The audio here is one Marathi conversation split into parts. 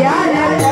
Yeah.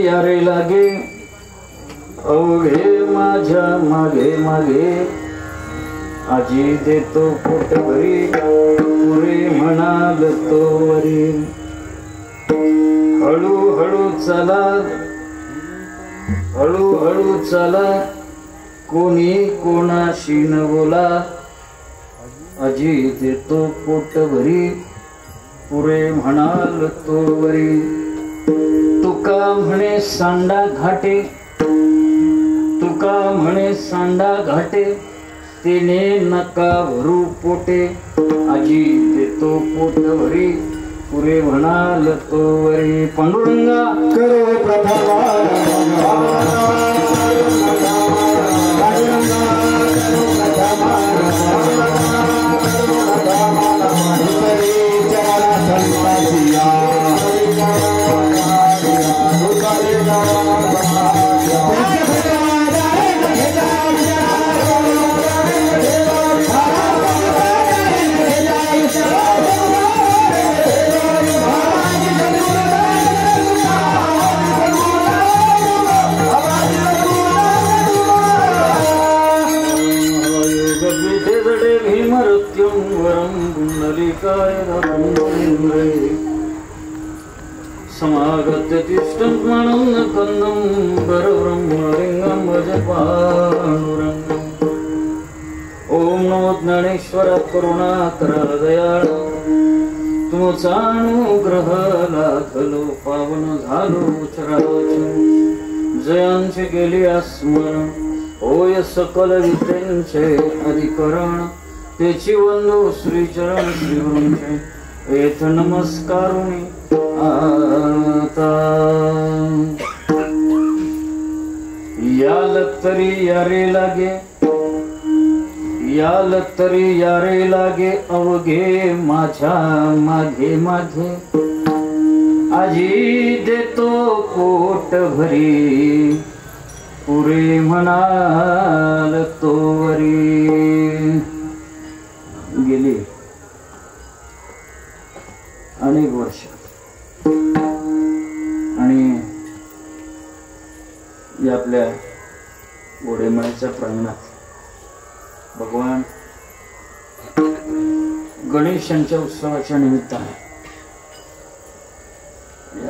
यारे लागे अवघे माझ्या मागे मागे आजी देतो पोटभरी पुरे म्हणाल तो वरी हळू हळू चला कोणी कोणाशी न बोला आजी देतो पोटभरी पुरे म्हणाल तो वरी तुका म्हणे सांडा घाटे तिने नका भरू पोटे आजी देतो पोटभरी पुरे म्हणाल तो वरी पांडुरंगा करो प्रथमा समागत्य तिष्ठं ज्ञानं कन्दं परब्रह्मलिङ्गं भज पाण्डुरङ्गम् ॐ नमो ज्ञानेश्वर करुणाकर दयाळ तुमचा अनुग्रह लाखलो पावन झालो चराचर जयांचे गेले स्मरण होय सकल विद्यांचे अधिकरण तेची वंदो श्रीचरण श्रीगुरूंचे एथ नमस्कारुणी आता याल तरी यारे लागे अवघे माझ्या मागे मागे आजी देतो पोट भरी पुरे म्हणाल तो वरी गेली अनेक वर्ष आणि या आपल्या घोडेमळ्याच्या प्रांगणात भगवान गणेशांच्या उत्सवाच्या निमित्ताने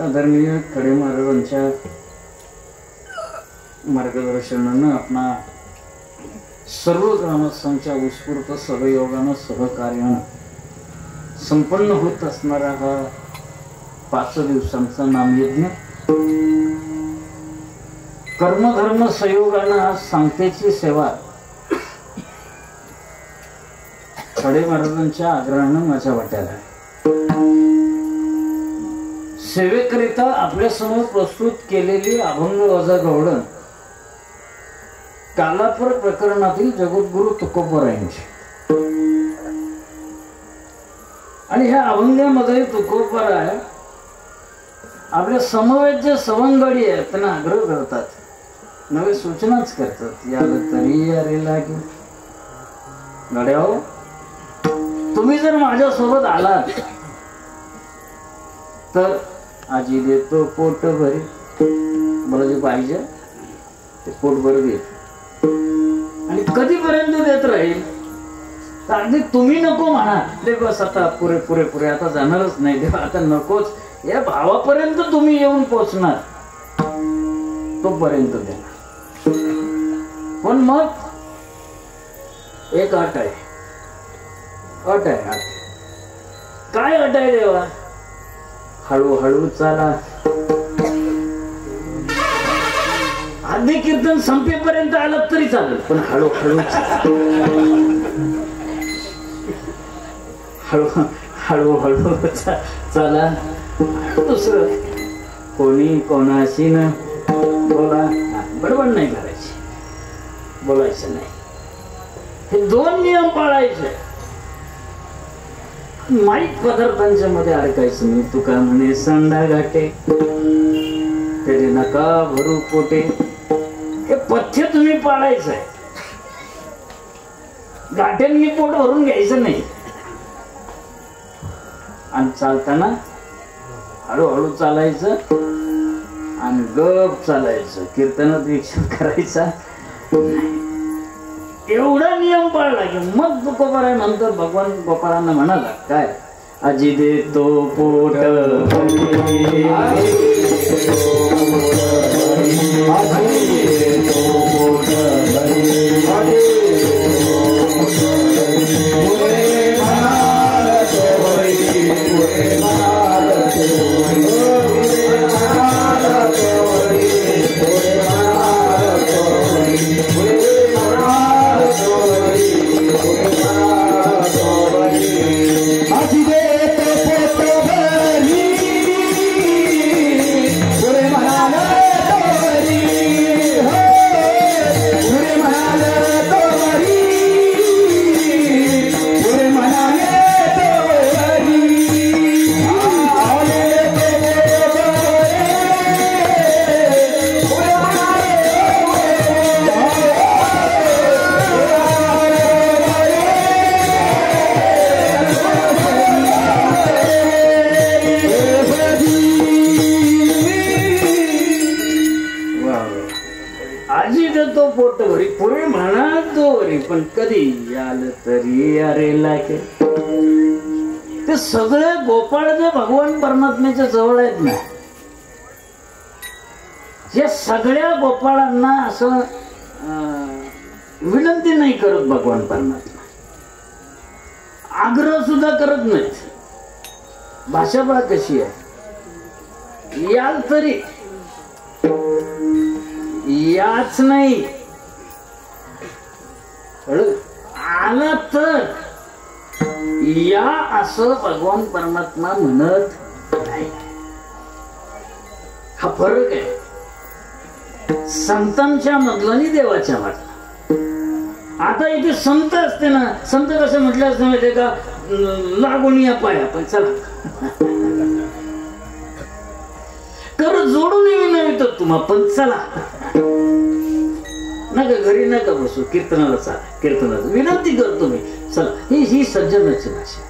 आदरणीय खडे महाराजांच्या मार्गदर्शनानं आपणा सर्व ग्रामस्थांच्या उत्स्फूर्त सहयोगानं सहकार्यानं संपन्न होत असणारा हा 5 दिवसांचा नामयज्ञ कर्मधर्म संयोगानं आज सांगतेची सेवा खडे महाराजांच्या आग्रहानं माझ्या वाट्याला आहे. सेवेकरिता आपल्या समोर प्रस्तुत केलेली अभंग वजा गवळण कालापूर प्रकरणातील जगद्गुरु तुकोबरायांची आणि ह्या अभंगामध्ये तुकोबराय आपल्या समवेत जे सवंगडी आहेत त्यांना आग्रह करतात, नवे सूचनाच करतात. याला तरी यारे लागे गड्या हो, तुम्ही जर माझ्यासोबत आलात तर आजी देतो पोट भरी, मला जे पाहिजे ते पोट भर देत. आणि कधीपर्यंत देत राहील? तर अगदी तुम्ही नको म्हणा, दे बस आता पुरे पुरे पुरे, आता जाणारच नाही देवा, आता नकोच, या भावापर्यंत तुम्ही येऊन पोचणार तोपर्यंत देणार. पण मग एक अट आहे. अट आहे. अट काय अट आहे देवा? हळूहळू चाला. आधी कीर्तन संपेपर्यंत आलं तरी चालेल, पण हळूहळू हळूहळू चला. दुसरं कोणी कोणाशी न बोला, बडबड नाही करायची, बोलायचं नाही. हे 2 नियम पाळायचे. माईक पदार्थांच्या मध्ये अडकायचं नाही. तुका म्हणे सांडा घाटे तरी नका भरू पोटे, हे पथ्य तुम्ही पाळायचंय. गाठ्यांनी पोट भरून घ्यायचं नाही. आणि चालताना हळूहळू चालायचं आणि गप चालायचं. कीर्तनात विचार करायचा एवढा नियम पाळला की मग तुकोबाराय म्हणतो, भगवान गोपाळांना म्हणाला काय, आजी देतो पोट भरी, पण कधी आलं तरी अरे लागे. ते सगळे गोपाळ जे भगवान परमात्म्याच्या जवळ आहेत ना, या सगळ्या गोपाळांना असं विनंती नाही करत भगवान परमात्मा, आग्रह सुद्धा करत नाहीत. भाषा बघा कशी आहे, याल तरी याच नाही, आला तर या असं भगवान परमात्मा म्हणत नाही. हा फरक आहे संतांच्या मधला आणि देवाच्या मधला. आता इथे संत असते ना, संत कसं म्हटलं असतं माहितीये का, लागून या पाया, पण चला कर जोडून विनवितो तुम्हा, पण चला नका घरी नका बसू, कीर्तनाला चाला, कीर्तनाला विनंती करतो मी, चला. ही सज्जनाची भाषा,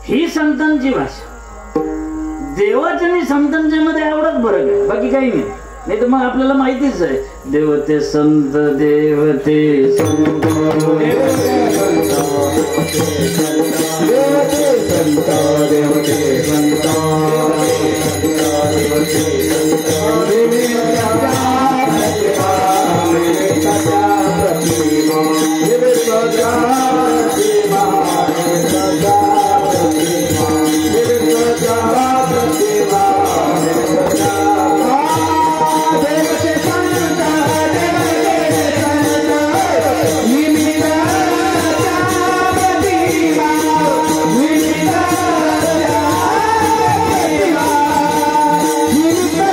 ही संतांची भाषा. देवाच्या आणि संतांच्या मध्ये एवढाच फरक आहे, बाकी काही नाही. नाही तर मग आपल्याला माहितीच आहे, देवते संत, देवते संत, Thank you.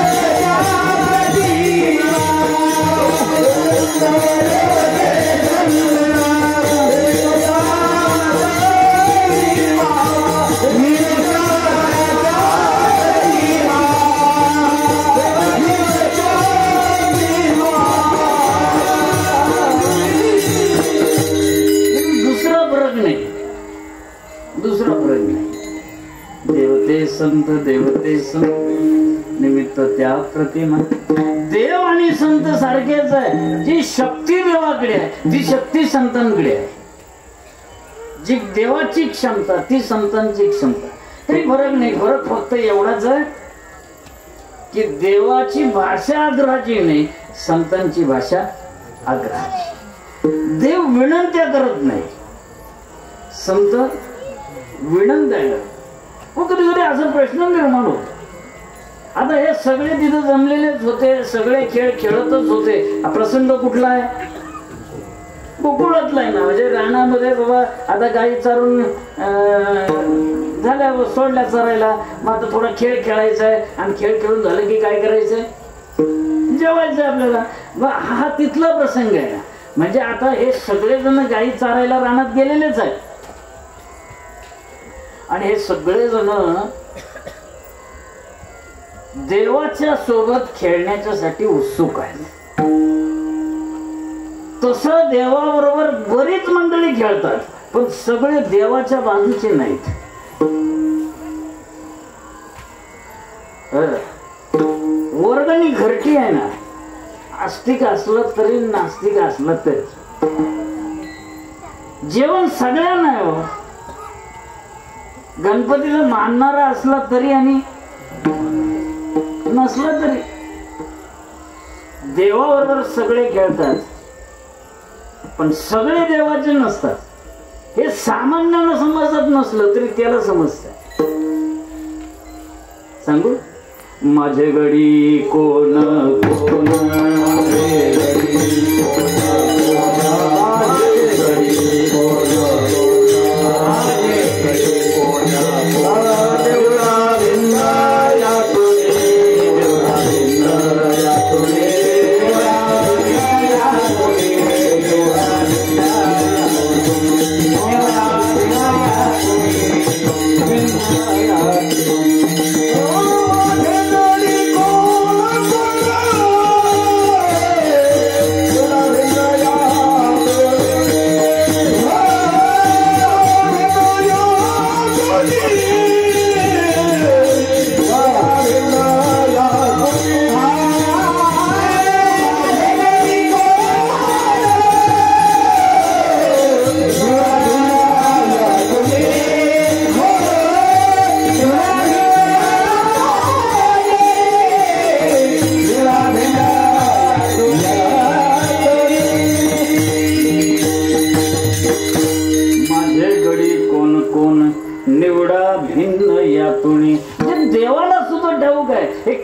नाही, दुसरा फरक नाही. देवते संत निमित्त त्या प्रतिमा. देव आणि संत सारखेच आहे. जी शक्ती देवाकडे आहे ती शक्ती संतांकडे आहे. जी देवाची क्षमता ती संतांची क्षमता. काही फरक नाही. फरक फक्त एवढाच आहे की देवाची भाषा आग्रहाची नाही, संतांची भाषा आग्रहाची. देव विनंत्या करत नाही, संत विनंत्या करत. मग कधी कधी असा प्रश्न निर्माण होतो. आता हे सगळे तिथं जमलेलेच होते, सगळे खेळ खेळतच होते. हा प्रसंग कुठला आहे? गोकुळातला आहे ना. म्हणजे रानामध्ये बाबा आता गाई चारून झाल्या, सोडल्या चरायला, मग आता थोडा खेळ खेळायचा आहे. आणि खेळ खेळून झालं की काय करायचंय? जेवायचंय आपल्याला. हा तिथला प्रसंग आहे. म्हणजे आता हे सगळेजण गाई चारायला रानात गेलेलेच आहेत आणि हे सगळेजण देवाच्या सोबत खेळण्याच्यासाठी उत्सुक आहेत. तसं देवाबरोबर बरीच मंडळी खेळतात, पण सगळे देवाच्या बाजूचे नाहीत. वर्गणी घरटी आहे ना. आस्तिक असलं तरी नास्तिक असलं तरी जेवण सगळ्यांना आहे हो. गणपतीला मानणारा असला तरी आणि नसला तरी देवाबरोबर सगळे खेळतात, पण सगळे देवाचे नसतात. हे सामान्याला समजत नसलं तरी त्याला समजत. सांगू? माझे गडी कोण कोण,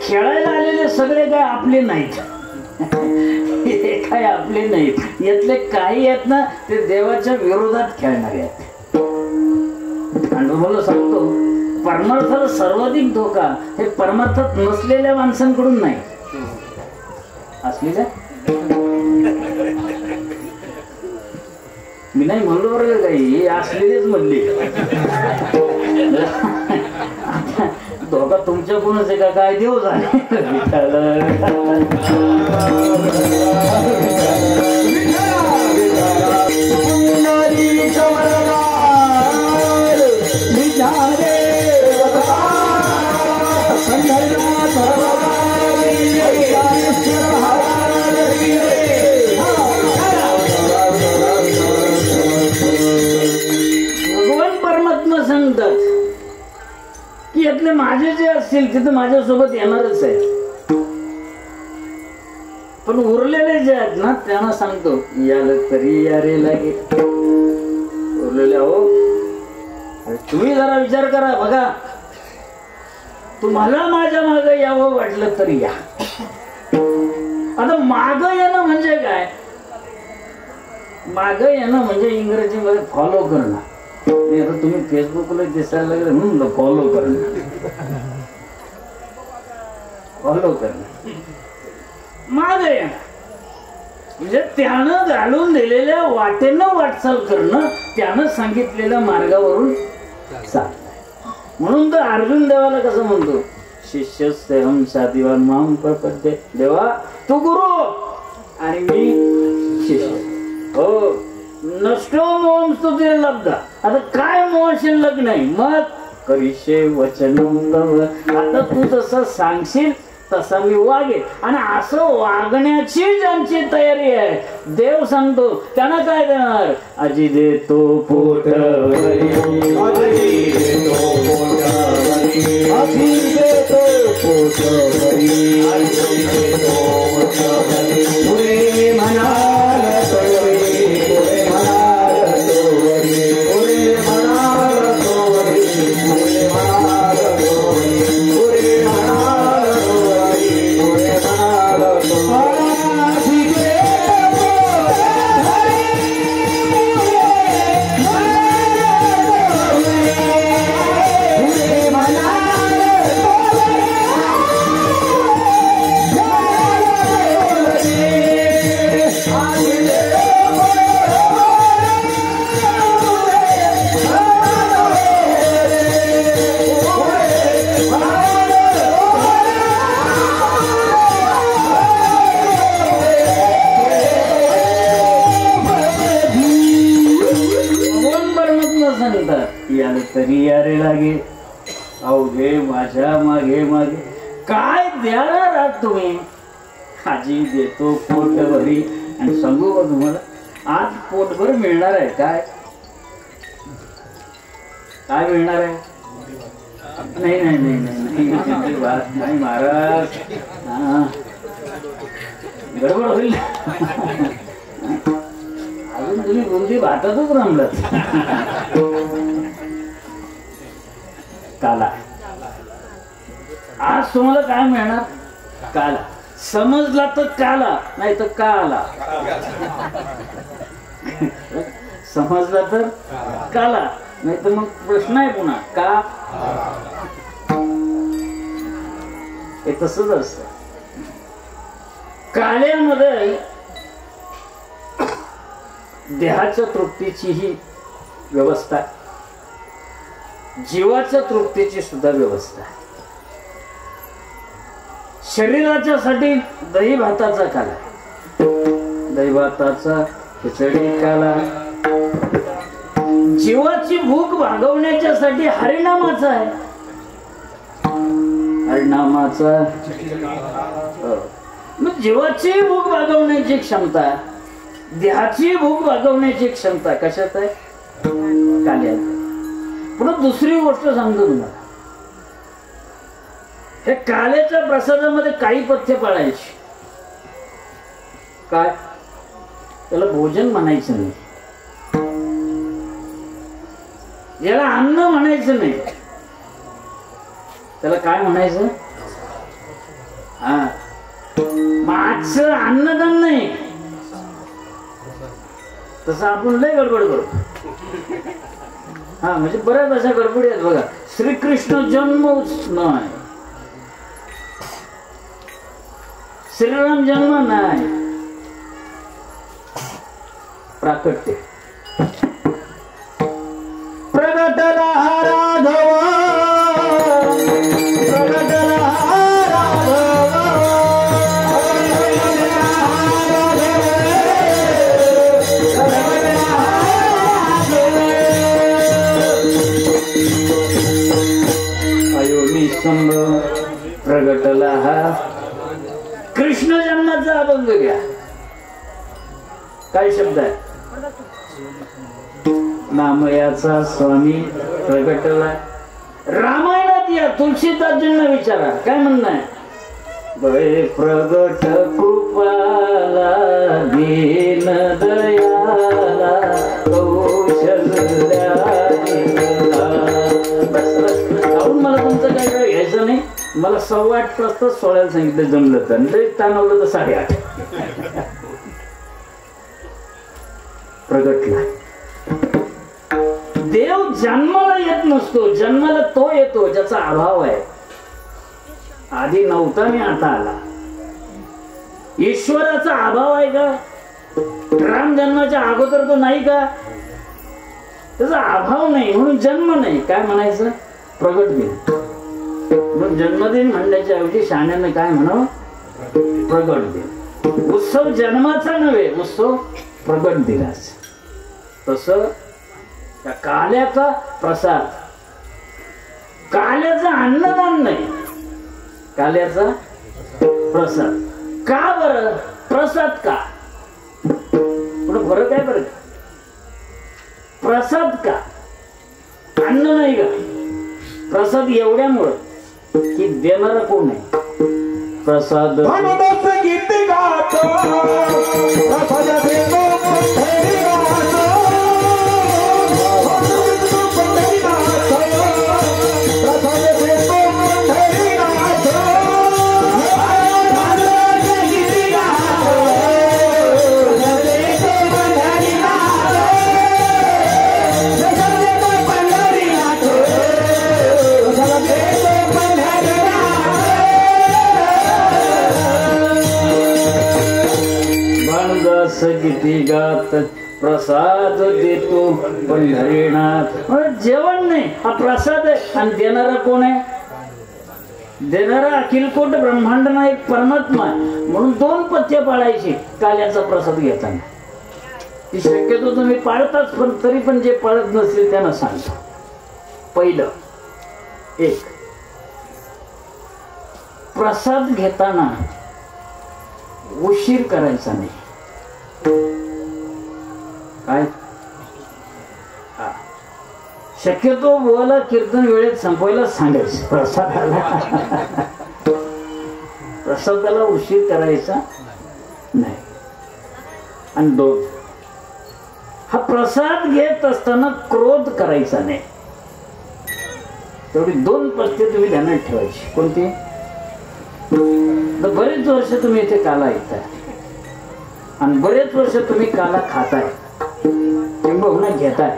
खेळायला आलेले सगळे काय आपले नाहीत. हे काय आपले नाहीत. यातले काही आहेत ना ते देवाच्या विरोधात खेळणारे आहेत. आणि तुम्हाला सांगतो, परमार्थाला सर्वाधिक धोका हे परमार्थात नसलेल्या माणसांकडून नाही, असलेल्या. मी नाही म्हणलो बरं काही, असलेलेच म्हणले. धोका तुमच्या कोणच आहे का काय? देव झाले. भगवान परमात्मा सांगतात की यातले माझे जे असतील ते तर माझ्यासोबत येणारच आहे, पण उरलेले जे आहेत ना त्यांना सांगतो याला तरी यारे लागे. उरलेले हो, तुम्ही जरा विचार करा. बघा, तुम्हाला माझ्या मागं यावं वाटलं तरी या. आता मागं येणं म्हणजे काय? मागं येणं म्हणजे इंग्रजीमध्ये फॉलो करणं. आता तुम्ही फेसबुकला दिसायला लागले म्हणून फॉलो करणं. फॉलो करणं मागं येणं म्हणजे त्यानं घालून दिलेल्या वाटेनं वाटचाल करणं, त्यानं सांगितलेल्या मार्गावरून चालणं. म्हणून तर अर्जुन देवाला कसं म्हणतो, शिष्यस्तेहं साधिवान मां प्रपद्ये. देवा तू गुरु आणि मी शिष्य. हो, नष्टो मोहम स्तुती लब्ध. आता काय मोह शिल्लक नाही. मग करिष्ये वचनं तव. आता तू जसं सांगशील तसा मी वागेल. आणि असं वागण्याची ज्यांची तयारी आहे देव सांगतो त्यांना काय देणार. आजी देतो पोटभरी, आजी देतो पोटभरी, आजी देतो पोटभरी, आजी देतो पोटभरी. पुरे म्हणाल तोवरी, पुरे म्हणाल तोवरी, पुरे म्हणाल तोवरी, पुरे म्हणाल तोवरी, पुरे म्हणाल तोवरी, पुरे म्हणाल तोवरी. तरी यारे लागे अवघे माझ्या मागे मागे. काय द्याणार आहात तुम्ही. आजी देतो पोटभरी. आणि सांगू का तुम्हाला आज पोटभर मिळणार आहे. काय काय मिळणार आहे. नाही नाही नाही नाही नाही महाराज, गडबड होईल. अजून तुम्ही बुंदी भातातच रमलात. काला आज तुम्हाला काय मिळणार. काला समजला तर काला, नाही तर काला. समजला तर काला, नाही तर मग प्रश्न आहे पुन्हा का. हे तसंच असतं. काल्यामध्ये देहाच्या तृप्तीचीही व्यवस्था, जीवाच्या तृप्तीची सुद्धा व्यवस्था. शरीराच्या साठी दही भाताचा काला, दही भाताचा खिचडी काला. जीवाची भूक भागवण्याच्या साठी हरिनामाचा आहे, हरिनामाचा. मग जीवाची भूक भागवण्याची क्षमता, देहाची भूक भागवण्याची क्षमता कशात आहे. काल्यात. पुन्हा दुसरी गोष्ट सांगतो तुम्हाला. हे काल्याच्या प्रसादामध्ये काही पथ्य पाळायची. काय त्याला भोजन म्हणायचं नाही, याला अन्न म्हणायचं नाही. त्याला काय म्हणायचं. हा मागचं अन्नदान नाही. तसं आपण लय गडबड करतो. हा म्हणजे बऱ्याच अशा गडबडी आहेत बघा. श्रीकृष्ण जन्म नाही, श्रीराम जन्म नाही, प्राकट्य. प्रगटला राघव, प्रगटला प्रगटला हा कृष्ण जन्माचा अभंग घ्या. काय शब्द आहे. नामयाचा स्वामी प्रगटला. रामायणात या तुलसीदासजींना विचारा काय म्हणणं आहे. बळे प्रगट कृपाला दीन दयाला कौशल्या. मला तुमचं काय काय घ्यायचं नाही. मला 8:15 वाजता सोडायला सांगितलं जमलं तर, लई ताणवलं तर 8:30. प्रगटला. देव जन्माला येत नसतो, जन्माला तो येतो ज्याचा अभाव आहे. आधी नव्हता आणि आता आला. ईश्वराचा अभाव आहे का. राम जन्माच्या अगोदर तो नाही का. त्याचा अभाव नाही म्हणून जन्म नाही. काय म्हणायचं. प्रगट दिन. मग जन्मदिन म्हणण्याच्या ऐवजी शहाण्यानं काय म्हणावं. प्रगट दिन. उत्सव जन्माचा नव्हे, उत्सव प्रगट दिनाचा. तसं त्या काल्याचा प्रसाद, काल्याचं अन्नदान नाही, काल्याचा प्रसाद. का बरं प्रसाद का? थोडं फरक आहे बरं. प्रसाद का? अन्न नाही का? प्रसाद एवढ्यामुळं की देणारा कोण आहे? प्रसाद किती गात प्रसाद देतो पंढरीनाथ. जेवण नाही, हा प्रसाद आहे. आणि देणारा कोण आहे? देणारा अखिलकोट ब्रह्मांड नायक परमात्मा. म्हणून 2 पथ्य पाळायची काल्याचा प्रसाद घेताना. ती शक्यतो तुम्ही पाळताच, पण तरी पण जे पाळत नसतील त्यांना सांगतो. पहिलं, एक, प्रसाद घेताना उशीर करायचा नाही. काय? शक्यतो बोला कीर्तन वेळेत संपवायला सांगायचं. प्रसादाला उशीर करायचा नाही. आणि 2, हा प्रसाद घेत असताना क्रोध करायचा नाही. तेवढी 2 पथ्य तुम्ही ध्यानात ठेवायची. कोणती? बरेच वर्ष तुम्ही इथे काला येताय आणि बरेच वर्ष तुम्ही काला खाताय, किंबहुना घेताय.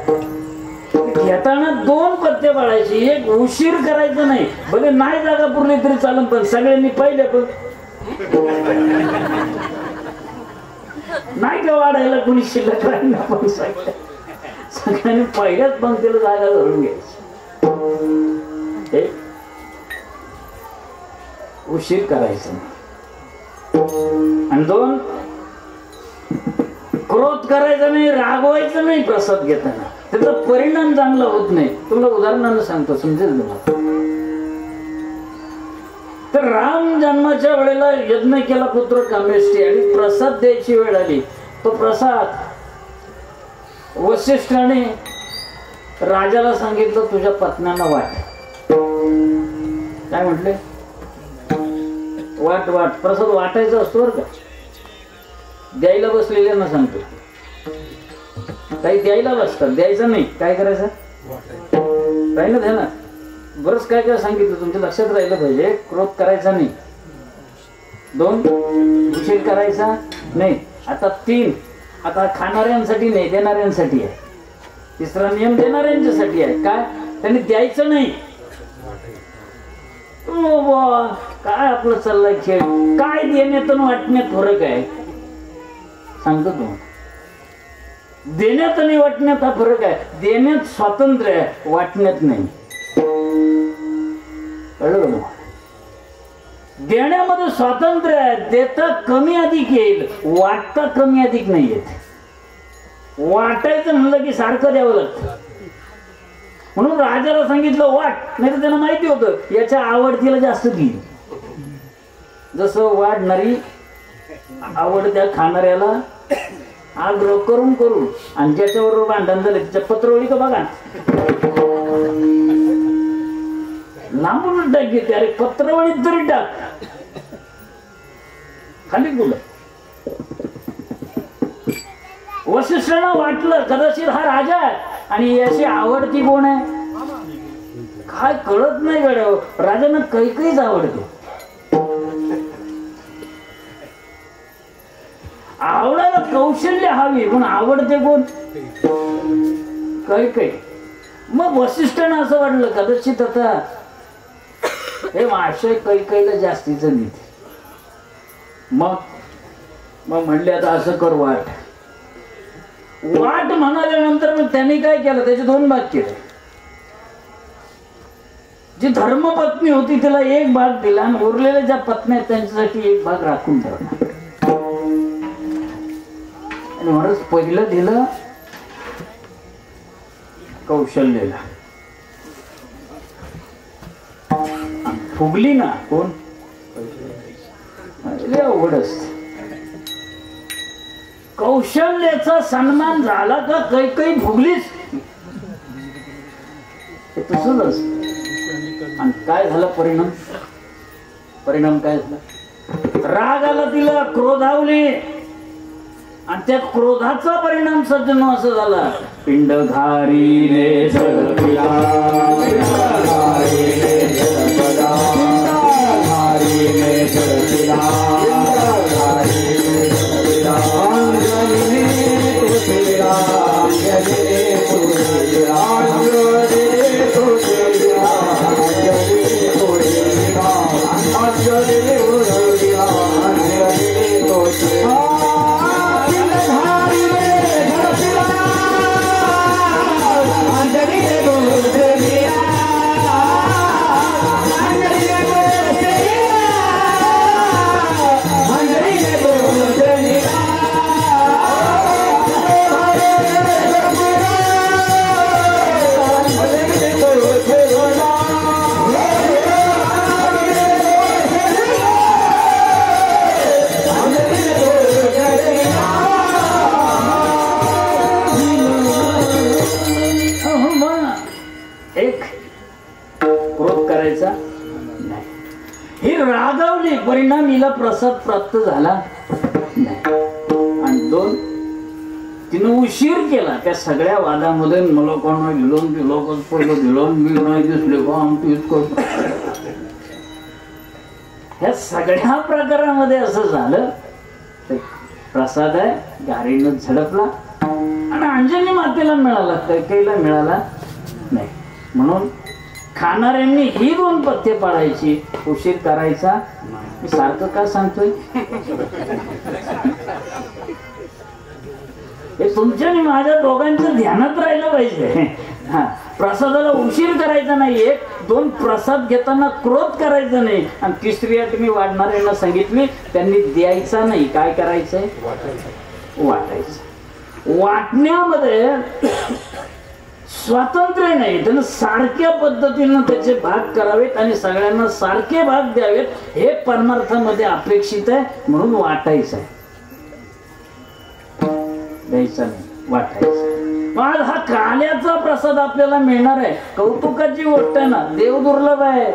घेताना 2 पथ्य पाळायची. एक, उशीर करायचं नाही. भले नाही जागा पुरली तरी चालेल, पण सगळ्यांनी पाहिलं पण नाही का वाढायला कुणी शिल्लक राहील. पण सगळ्यांनी पहिल्याच पंक्तीला जागा धरून घ्यायची. उशीर करायचं नाही. आणि 2, क्रोध करायचा नाही, रागवायचं नाही. प्रसाद घेताना त्याचा परिणाम चांगला होत नाही. तुम्हाला उदाहरणानं सांगतो, समजेल तुम्हाला. तर राम जन्माच्या वेळेला यज्ञ केला पुत्र कामेष्टी आणि प्रसाद द्यायची वेळ आली. तो प्रसाद वसिष्ठाने राजाला सांगितलं, तुझ्या पत्न्यांना वाट. काय म्हटले? वाट वाट. प्रसाद वाटायचा असतो बरं का. द्यायला बसलेल्यांना सांगतो, काही द्यायला बसतात, द्यायचं नाही. काय करायचं? राहिलं ध्यानात. बरंच काय काय सांगितलं, तुमच्या लक्षात राहिलं पाहिजे. क्रोध करायचा नाही. 2, उशीर करायचा नाही. आता 3, आता खाणाऱ्यांसाठी नाही, देणाऱ्यांसाठी आहे. 3रा नियम देणाऱ्यांच्यासाठी आहे. काय? त्यांनी द्यायचं नाही. काय आपलं चाललंय खेळ. काय देण्यात आणि वाटण्यात फरक आहे सांगतो तुम्हाला. देण्यात आणि वाटण्यात हा फरक आहे. देण्यात स्वातंत्र्य आहे, वाटण्यात नाही. कळलं? देण्यामध्ये स्वातंत्र्य आहे. देता कमी अधिक येईल, वाटता कमी अधिक नाही येत. वाटायचं म्हणलं की सारखं द्यावं लागतं. म्हणून राजाला सांगितलं वाट, नाही तर त्यांना माहिती होतं याच्या आवडतीला जास्त देईल. जसं वाढणारी आवडत्या खाणाऱ्याला आग्रह करून करून, आणि ज्याच्याबरोबर भांडण झालं त्याच्या पत्रवळी का बघा लांबून टाक घेते. अरे पत्रवळीत तरी टाक, खाली बोल. वसिष्ठांना वाटलं कदाचित हा राजा आहे आणि याची आवडती कोण आहे काय कळत नाही. गड्या राजांना कैकईच आवडते. आवडायला कौशल्य हवी, पण आवडते कोण? कैकई. मग वसिष्ठांना असं वाटलं कदाचित आता हे माशय कैकईला जास्तीच देते. मग म्हणले आता असं कर वाट. वाट म्हणाल्यानंतर मग त्यांनी काय केलं, त्याचे 2 भाग केले. जी धर्मपत्नी होती तिला 1 भाग दिला आणि उरलेल्या ज्या पत्न्या त्यांच्यासाठी 1 भाग राखून ठेवला. आणि म्हणून पहिलं दिलं कौशल्यला फुगली ना कोण अवघड असत. कौशल्याचा सन्मान झाला का काही फुगलीच तसंच असत. आणि काय झालं परिणाम काय झाला? राग आला तिला, क्रोधावली आणि त्या क्रोधाचा परिणाम सज्जन असं झाला. पिंड घारीने झळकला, परिणाम हिला प्रसाद प्राप्त झाला नाही. आणि 2 तिनं उशीर केला त्या सगळ्या वादामध्ये. मला कोण दिलोन दिलो पहिलं दिलोन मी नाही दिसले का आमचं इतकं. ह्या सगळ्या प्रकारामध्ये असं झालं. प्रसाद आहे गाडीनं झडपला आणि अंजनी मातेला मिळाला, कैकेयीला मिळाला नाही. म्हणून खाणाऱ्यांनी ही 2 पथ्य पाळायची. उशीर करायचा. मी सारखं का सांगतोय हे तुमच्या आणि माझ्या दोघांचं ध्यानात राहिलं पाहिजे. हा, प्रसादाला उशीर करायचा नाही. 1, 2 प्रसाद घेताना क्रोध करायचा नाही. आणि 3री अट मी वाढणाऱ्यांना सांगितली, त्यांनी द्यायचा नाही. काय करायचंय? वाटायचं. वाटण्यामध्ये स्वातंत्र्य नाही. त्यानं सारख्या पद्धतीनं त्याचे भाग करावेत आणि सगळ्यांना सारखे भाग द्यावेत हे परमार्थामध्ये अपेक्षित आहे. म्हणून वाटायचं आहे, द्यायचा नाही, वाटायचं. आज हा काल्याचा प्रसाद आपल्याला मिळणार आहे. कौतुकाची गोष्ट आहे ना. देव दुर्लभ आहे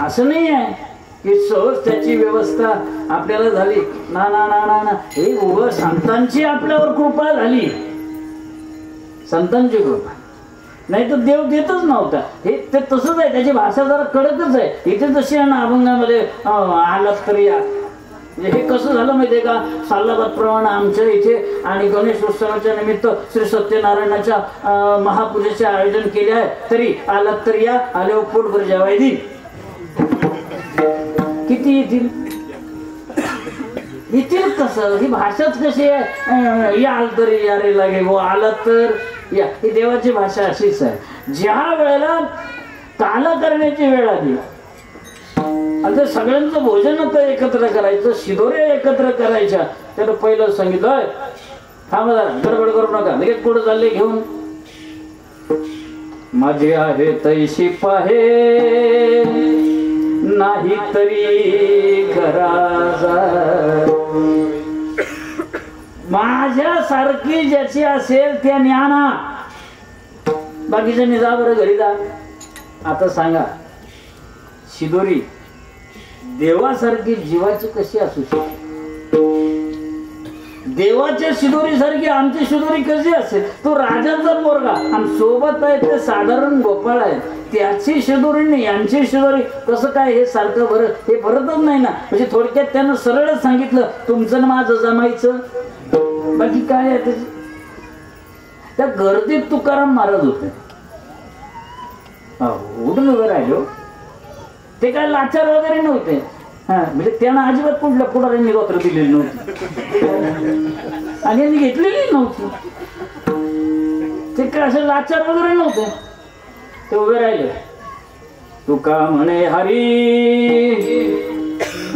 असं नाही आहे की सहज त्याची व्यवस्था आपल्याला झाली. ना ना ना ना ना हे उभं संतांची आपल्यावर कृपा झाली. संतांची कृपा नाही तर देव देतच नव्हता. हे ते तसंच आहे. त्याची भाषा जरा कडकच आहे. इथे जशी आहे ना अभंगामध्ये आलात तरी या. म्हणजे हे कसं झालं माहितीये का? सालाबाद प्रमाणे आमच्या इथे आणि गणेश उत्सवाच्या निमित्त श्री सत्यनारायणाच्या महापूजेचे आयोजन केले आहे. तरी आलात तरी या, आले पोटभर जेवाय देईल. किती येतील? येतील कसं? ही भाषाच कशी आहे? याल तरी या रे लागे वो, आलात तर या. ही देवाची भाषा अशीच आहे. ज्या वेळेला काला करण्याची वेळ आली आणि सगळ्यांचं भोजन आता एकत्र करायचं, शिदोऱ्या एकत्र करायच्या, त्याला पहिलं सांगितलं थांबा जरा, गडबड करू नका, लगेच पुढे चालले घेऊन. माझे आहे तैशी पाहे नाही तरी घराचा, माझ्यासारखी ज्याची असेल त्या ज्ञाना. बाकीच्या जा बरं घरी जा. आता सांगा शिदोरी देवासारखी जीवाची कशी असू शकते? देवाच्या शिदोरी सारखी आमची शिदोरी कशी असेल? तो राजाचा पोरगा आणि सोबत आहे ते साधारण गोपाळ आहे, त्याची शिदोरी नाही यांची शिदोरी कसं काय? हे सारखं भरत, हे भरतच नाही ना. म्हणजे थोडक्यात त्यानं सरळच सांगितलं तुमचं माझं जमायचं. बाकी काय आहे त्याची? त्या गर्दीत तुकाराम महाराज होते. उठून उभे राहिलो. ते काय लाचार वगैरे नव्हते. म्हणजे त्यांना अजिबात कुठल्या पुढाऱ्यांनी गोत्र दिलेली नव्हती आणि यांनी घेतलेली नव्हती. ते काय असं लाचार वगैरे नव्हते. ते उभे राहिले. तुका म्हणे हरी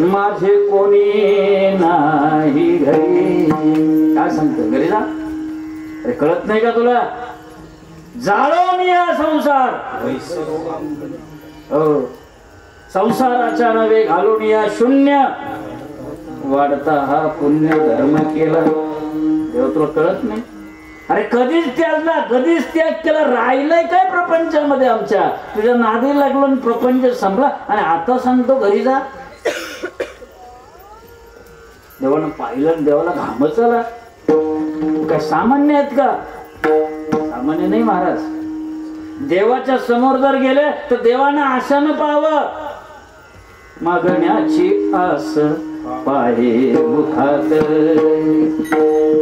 माझे कोणी नाही घरी. काय सांगतो? घरी जा. अरे कळत नाही का तुला? जाळून या संसार, हो संसाराच्या नवे घालून या शून्य, वाढता हा पुण्य धर्म केला. देव तुला कळत नाही? अरे कधीच त्याग केला. राहिलंय काय प्रपंचामध्ये आमच्या? तुझ्या नादी लागलो आणि प्रपंच संपला आणि आता सांगतो घरी जा. देवानं पाहिलं, देवाला घामच आला. काय सामान्य आहेत का? सामान्य नाही महाराज. देवाच्या समोर जर गेले तर देवानं आशानं पाहावं. मागण्याची आस पाहे मुखात.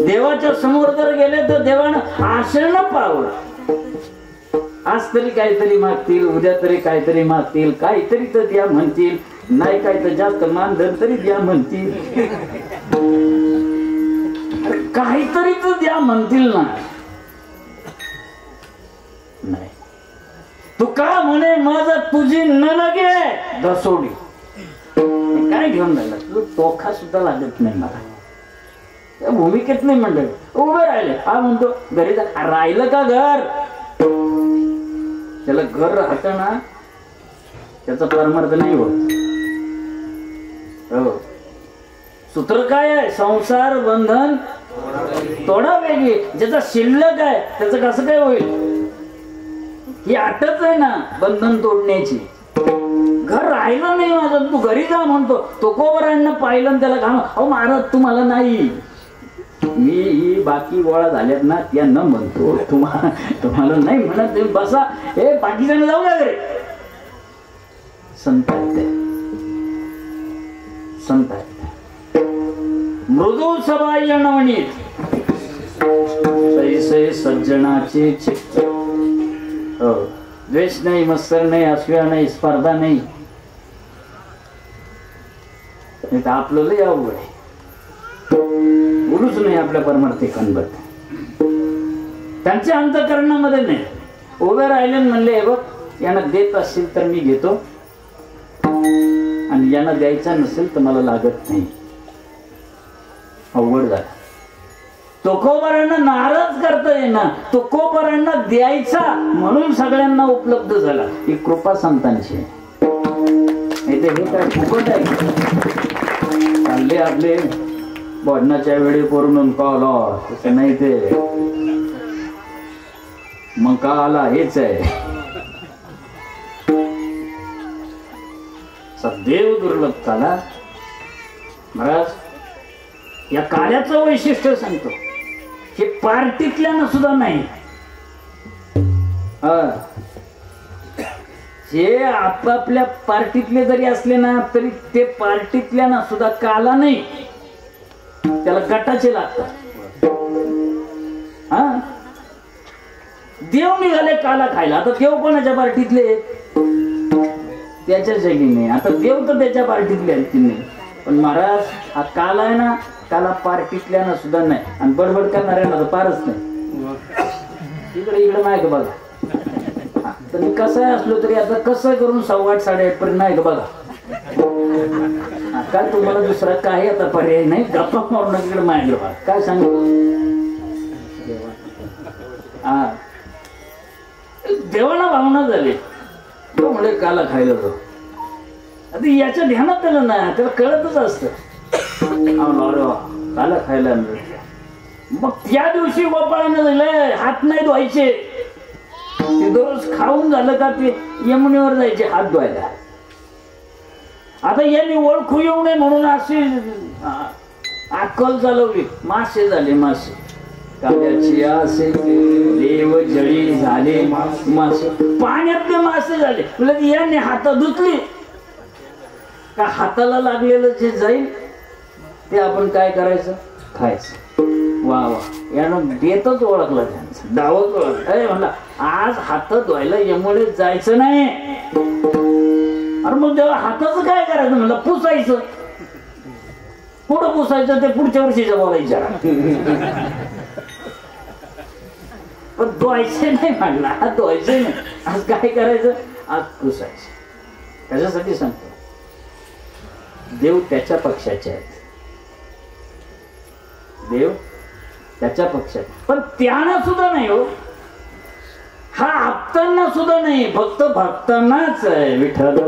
देवाच्या समोर जर गेले तर देवानं आशेनं पाहावं. आज तरी काहीतरी मागतील, उद्या तरी काहीतरी मागतील, काहीतरी तर द्या म्हणतील, नाही काय तर जास्त मानधन तरी द्या म्हणतील, काहीतरी तर द्या म्हणतील ना. नाही तू का म्हणे माझा तुझी न लगे दसोडी. काय घेऊन राहिला तू? टोखा सुद्धा लागत नाही मला. त्या भूमिकेत नाही म्हणलं. उभे राहिले. हा म्हणतो घरी जा. राहिलं का घर? त्याला घर राहतं ना, त्याचा परमार्थ नाही होत. हो सूत्र काय आहे? संसार बंधन तोडा वेगळी. ज्याचा शिल्लक आहे त्याचं कसं काय होईल? ही आटच आहे ना बंधन तोडण्याची. घर राहिलं नाही माझं, तू घरी जा म्हणतो. तुकोबरांना पाहिलं त्याला घाम. अहो महाराज तुम्हाला नाही, मी बाकी गोळा झाल्यात ना त्या न म्हणतो. तुम्हाला नाही म्हणत. तुम्ही बसा. हे बाकीच्याने जाऊ का घरी? संत आहेत, संत आहेत. मृदू सबाह्य नवनीत सैसे सज्जनाचे चित्त. हो द्वेष नाही, मत्सर नाही, असूया नाही, स्पर्धा नाही. आपलं लय अवघड आहे. बोलूच नाही आपल्या परमार्थिकांबद्दल. त्यांच्या अंतःकरणामध्ये नाही. उभे राहिले म्हणले हे बघ यांना देत असेल तर मी घेतो आणि यांना द्यायचा नसेल तर मला लागत नाही. अवघड झालं. तुकोबरांना नाराज करता येणार, तुकोबरांना द्यायचा म्हणून सगळ्यांना उपलब्ध झाला. ही कृपा संतांची. हे काय फुकट आहे? चालले आपले भजनाच्या वेळी करून कॉल तसं नाही. ते मग का आला हेच आहे. सदैव दुर्लभ झाला. महाराज या कार्याचं वैशिष्ट्य सांगतो. हे पार्टीतल्यानं सुद्धा नाही. जे आपापल्या पार्टीतले जरी असले ना तरी ते पार्टीतल्यानं सुद्धा काला नाही. त्याला गटाचे लागतात. हा देव निघाले काला खायला. आता देव कोणाच्या पार्टीतले? त्याच्या जगी नाही. आता देव तर त्याच्या पार्टीतले नाही. पण महाराज हा काला आहे ना, काला पार्टीतल्यानं सुद्धा नाही. आणि बडबड करणाऱ्यांना तर फारच नाही. इकडे नाही का बघा. तर मी कसं असलो तरी आता कसं करून 8:15 8:30 पर्यंत नाही का बघा. काय तुम्हाला दुसरा काही आता पर्याय नाही. गप्पा मारून तिकडे मागे बघा. काय सांगू? हा देवाला भावना झाली. तो म्हणजे काला खायला तो. आता याच्या ध्यानात आलं ना, त्याला कळतच असतं काला खायला. मग त्या दिवशी गोपाळानं दिलंय हात नाही धुवायचे. ते दररोज खाऊन झालं का ते यमुनेवर जायचे हात धुवायला. आता यांनी ओळखू येऊ नये म्हणून अशी अक्कल चालवली. मासे झाले मासे. काल्याची आसे देव जळी झाले मासे. पाण्यातले मासे झाले. म्हणजे यांनी हात धुतली का हाताला लागलेलं जे जाईल ते आपण काय करायचं? खायचं. वा वा यानं देतच ओळखला. त्यांचं डावच ओळखला. म्हणला आज हात धुवायला यमुने जायचं नाही. अरे मग तेव्हा हाताचं काय करायचं? म्हणलं पुसायचं. कुठं पुसायचं ते पुढच्या वर्षीच्या बोलायच्या. पण धुवायचे नाही म्हणला. हात धुवायचे नाही. आज काय करायचं? आज पुसायचं. कशासाठी सांगतो? देव त्याच्या पक्षाचे आहेत. देव त्याच्या पक्षात. पण त्यानं सुद्धा नाही हो. भक्तांना सुद्धा नाही, फक्त भक्तांनाच आहे विठ्ठल.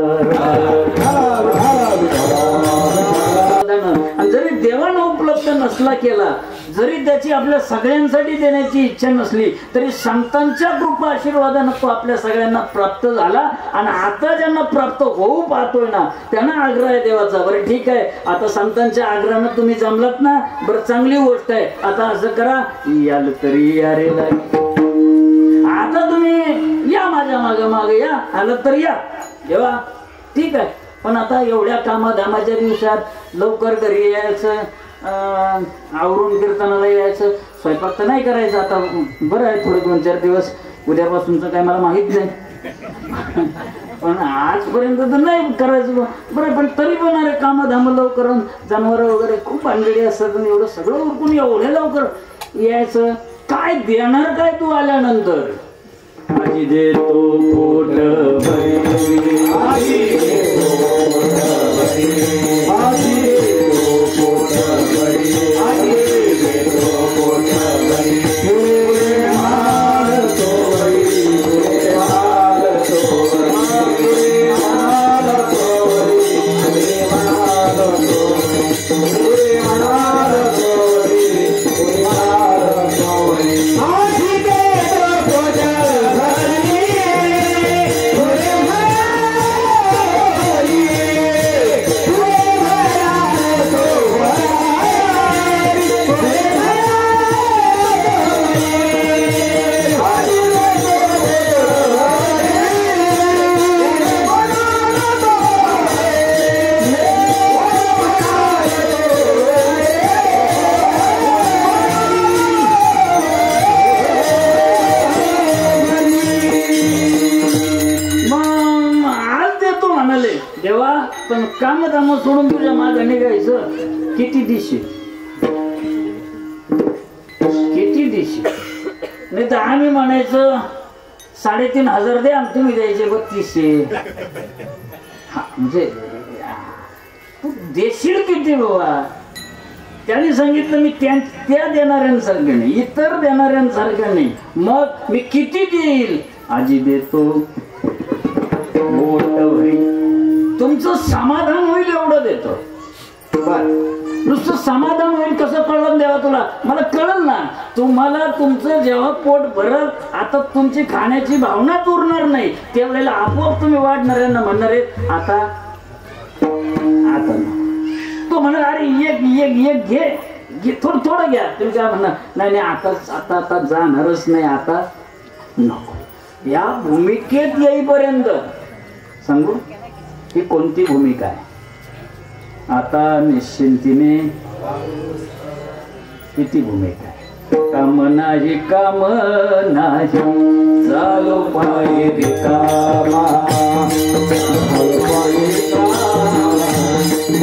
आणि जरी देवानं उपलब्ध नसला केला, जरी त्याची आपल्या सगळ्यांसाठी देण्याची इच्छा नसली, तरी संतांच्या कृपा आशीर्वादानं तो आपल्या सगळ्यांना प्राप्त झाला. आणि आता ज्यांना प्राप्त होऊ पाहतोय ना, त्यांना आग्रह आहे देवाचा. बरं ठीक आहे, आता संतांच्या आग्रहानं तुम्ही जमलात ना, बरं चांगली गोष्ट आहे. आता असं करा, याल तरी या रे लागी. आता तुम्ही या माझ्या मागे मागे या, आलं तर या देवा, ठीक आहे. पण आता एवढ्या कामाधामाच्या दिवसात लवकर घरी यायचं, आवरून कीर्तनाला यायचं, स्वयंपाक तर नाही करायचं. आता बरं आहे थोडे 2-4 दिवस, उद्यापासूनचं काय मला माहित नाही, पण आजपर्यंत तर नाही करायचं. बरं, पण तरी पण अरे कामधाम लवकर, जनावर वगैरे खूप भानगडी असतात, एवढं सगळं उरकून एवढ्या लवकर यायचं. काय देणार काय तू आल्यानंतर? आजी देतो पोट भरी, आजी देतो पोट भरी, आजी देतो पोट भरी, आजी देतो पोट भरी. पुरे मारतो भरी, पुरे मारतो भरी, पुरे मारतो भरी, पुरे मारतो भरी, पुरे मारतो भरी, पुरे मारतो भरी. आजी देतो पोट भरी, पुरे देवा, पण काम दाम सोडून तुझ्या मागे निघायचं. किती दिशी किती दिशी, नाही तर आम्ही म्हणायचं 3,500 दे आणि तुम्ही द्यायचे 3200. म्हणजे तू देशील किती बाबा? त्यांनी सांगितलं मी त्या देणाऱ्यांसारखं नाही, इतर देणाऱ्यांसारखं नाही, मग मी किती देईल? आजी देतो मोठ होईल, तुमचं समाधान होईल एवढं देतो. नुसतं समाधान होईल कसं कळलं देवा तुला? मला कळलं ना. तुम्हाला तुमचं जेव्हा पोट भरल, आता तुमची खाण्याची भावनाच उरणार नाही, त्यावेळेला आपोआप तुम्ही वाढणाऱ्यांना म्हणणार आहे आता आता तो म्हणणार अरे एक एक एक घे घे, थोडं थोडं घ्या. तुम्ही काय म्हणणार? नाही नाही आता आता आता जाणारच नाही, आता नको. या भूमिकेत येईपर्यंत सांगू ही कोणती भूमिका आहे? आता निश्चिंतीने किती भूमिका आहे? काम नाही काम नाही चालू पाय रिकामा, चालू पाय रिकामा,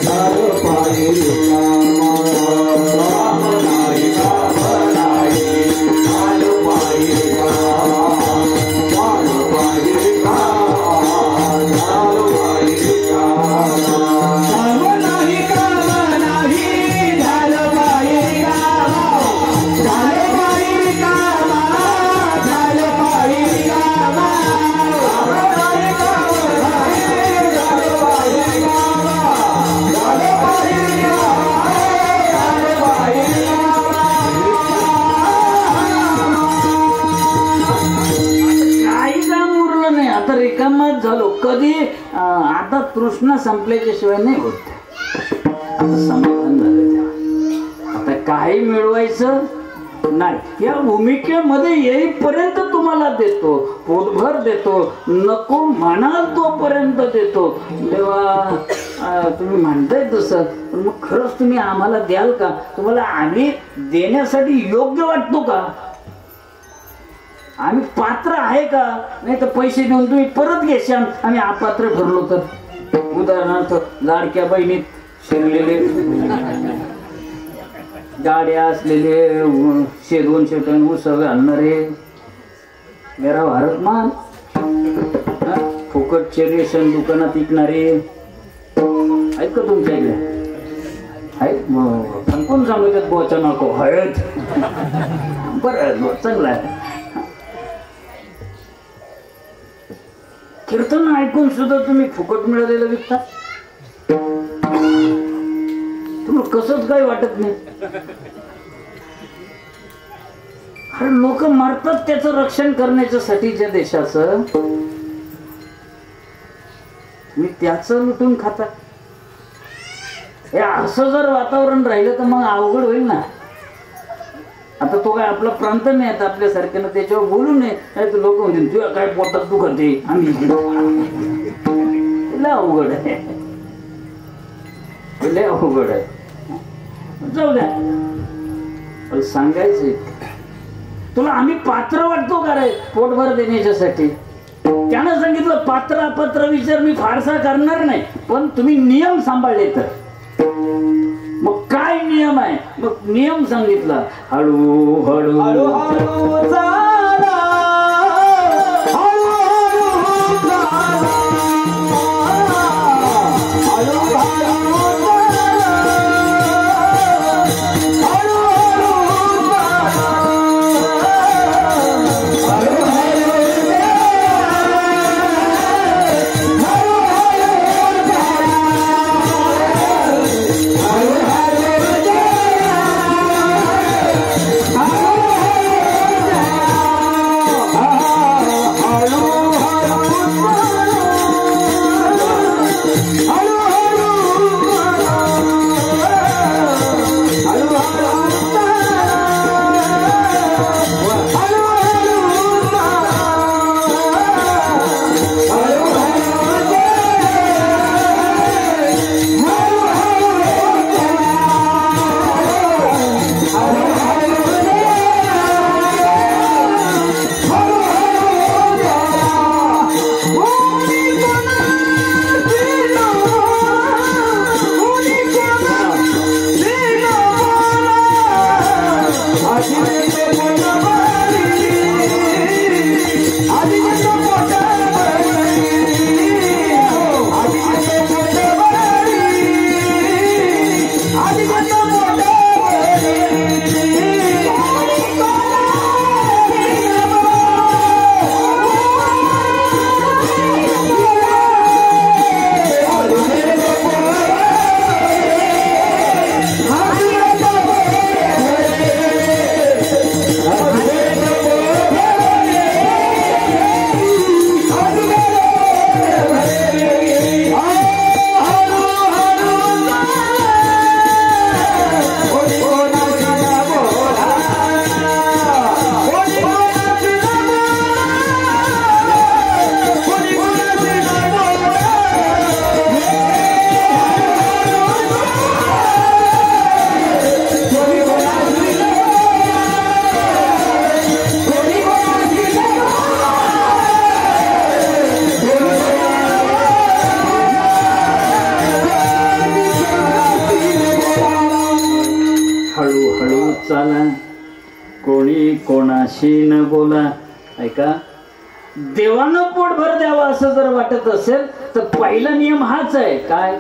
चालू पाय रिकामा. काम नाही काम नाही चालू पाय रिकामा, चालू पाय रिकामा, चालू पाय रिकामा. रिकामच झालो कधी. आता तृष्णा संपल्याच्या शिवाय नाही होत. आता समाधान झालं तेव्हा. आता काही मिळवायचं नाही. या भूमिकेमध्ये येईपर्यंत तुम्हाला देतो, पोटभर देतो, नको म्हणाल तोपर्यंत देतो. तेव्हा तुम्ही म्हणताय तसं, पण मग खरंच तुम्ही आम्हाला द्याल का? तुम्हाला आम्ही देण्यासाठी योग्य वाटतो का? आम्ही पात्र आहे का? नाही तर पैसे देऊन तुम्ही परत घेशाल आम्ही अपात्र ठरलो तर. उदाहरणार्थ लाडक्या बहिणीत शिरलेले, गाड्या असलेले, 200 टन ऊस घालणारे, मेरा भारत मान, फुकटचे रेशन दुकानात विकणारे आहेत का तुमच्या इकडे? आहेत. मग कोण सांगतात बोचा नको आहेत? बरं चांगलं आहे. कीर्तन ऐकून सुद्धा तुम्ही फुकट मिळालेलं विकता. तुम्हाला कसंच काही वाटत नाही. अरे लोक मरतात त्याचं रक्षण करण्याच्यासाठी ज्या देशाचं, मी त्याचं लुटून खाता. हे असं जर वातावरण राहिलं तर मग अवघड होईल ना. आता तो काय आपला प्रांत नाही आता आपल्यासारख्यानं त्याच्यावर बोलू नये, नाही तर लोक म्हणतील तुला काय पोटात तू करते आम्ही. लय अवघड आहे, लय अवघड आहे. जाऊ द्या, पण सांगायचं तुला आम्ही पात्र वाटतो का रे पोटभर देण्याच्यासाठी. त्यानं सांगितलं पात्र अपात्र विचार मी फारसा करणार नाही, पण तुम्ही नियम सांभाळले तर. मग काय नियम आहे, मग नियम सांगितला. हळू हळू हळू चाला, हळू हळू चाला, हळू हळू कोणी कोणाशी न बोला. ऐका, देवानं पोटभर द्यावा असं जर वाटत असेल तर पहिला नियम हाच आहे. काय?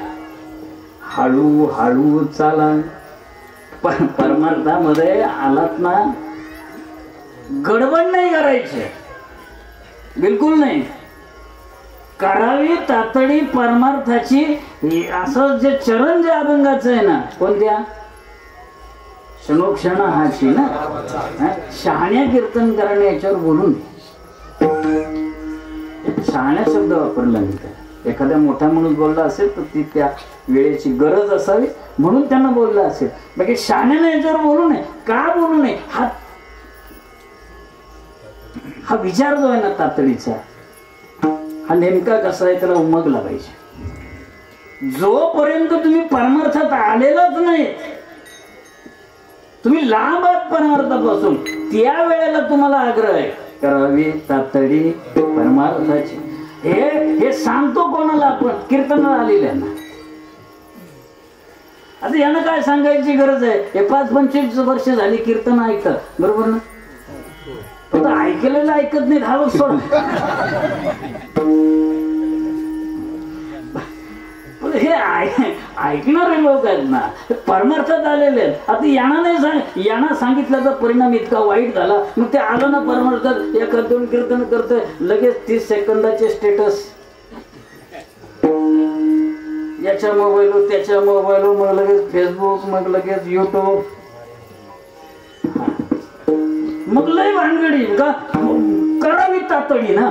हळू हळू चाला. परमार्थामध्ये आलात ना, गडबड नाही करायची, बिलकुल नाही. करावी तातडी परमार्थाची. असं जे चरण जे अभंगाचं आहे ना, कोणत्या? क्षणोक्षण हाची ना. शहाण्या कीर्तन करणे याच्यावर बोलून शहाण्या शब्द वापरला नाही. एखाद्या मोठा माणूस बोलला असेल तर ती त्या वेळेची गरज असावी म्हणून त्यांना बोलला असेल. बाकी शहाण्याने याच्यावर बोलू नये. का बोलू नये? हा विचार जो आहे ना तातडीचा, हा नेमका कसा आहे त्याला उमगला पाहिजे. जोपर्यंत तुम्ही परमार्थात आलेलाच नाही, तुम्ही लांब आहात परमार्थापासून, त्या वेळेला तुम्हाला आग्रह आहे करावी तातडी परमार्थाची. हे सांगतो कोणाला? आपण कीर्तनाला आलेल्यांना. आता यांना काय सांगायची गरज आहे? हे 5-25 वर्ष झाली कीर्तन ऐकतात, बरोबर ना? फक्त ऐकलेलं ऐकत नाही, हा सोड. हे ऐकणारे लोक आहेत ना, परमार्थात आलेले आहेत. आता यांना सांगितल्याचा परिणाम इतका वाईट झाला, मग ते आलं ना परमार्थात, एखाद दोन कीर्तन करतोय, लगेच 30 सेकंदाचे स्टेटस याच्या मोबाईलवर त्याच्या मोबाईलवर, मग लगेच फेसबुक, मग लगेच युट्यूब, मग लय भानगडी का करावी तातडी ना.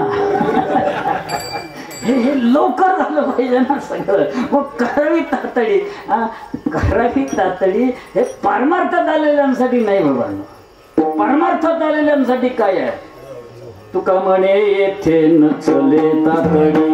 हे लवकर झालं पाहिजे ना सगळं. मग करावी तातडी. करावी तातडी हे परमार्थात आलेल्यांसाठी नाही बाबा. परमार्थात आलेल्यांसाठी काय आहे? तुका म्हणे येथे नचले तातडी,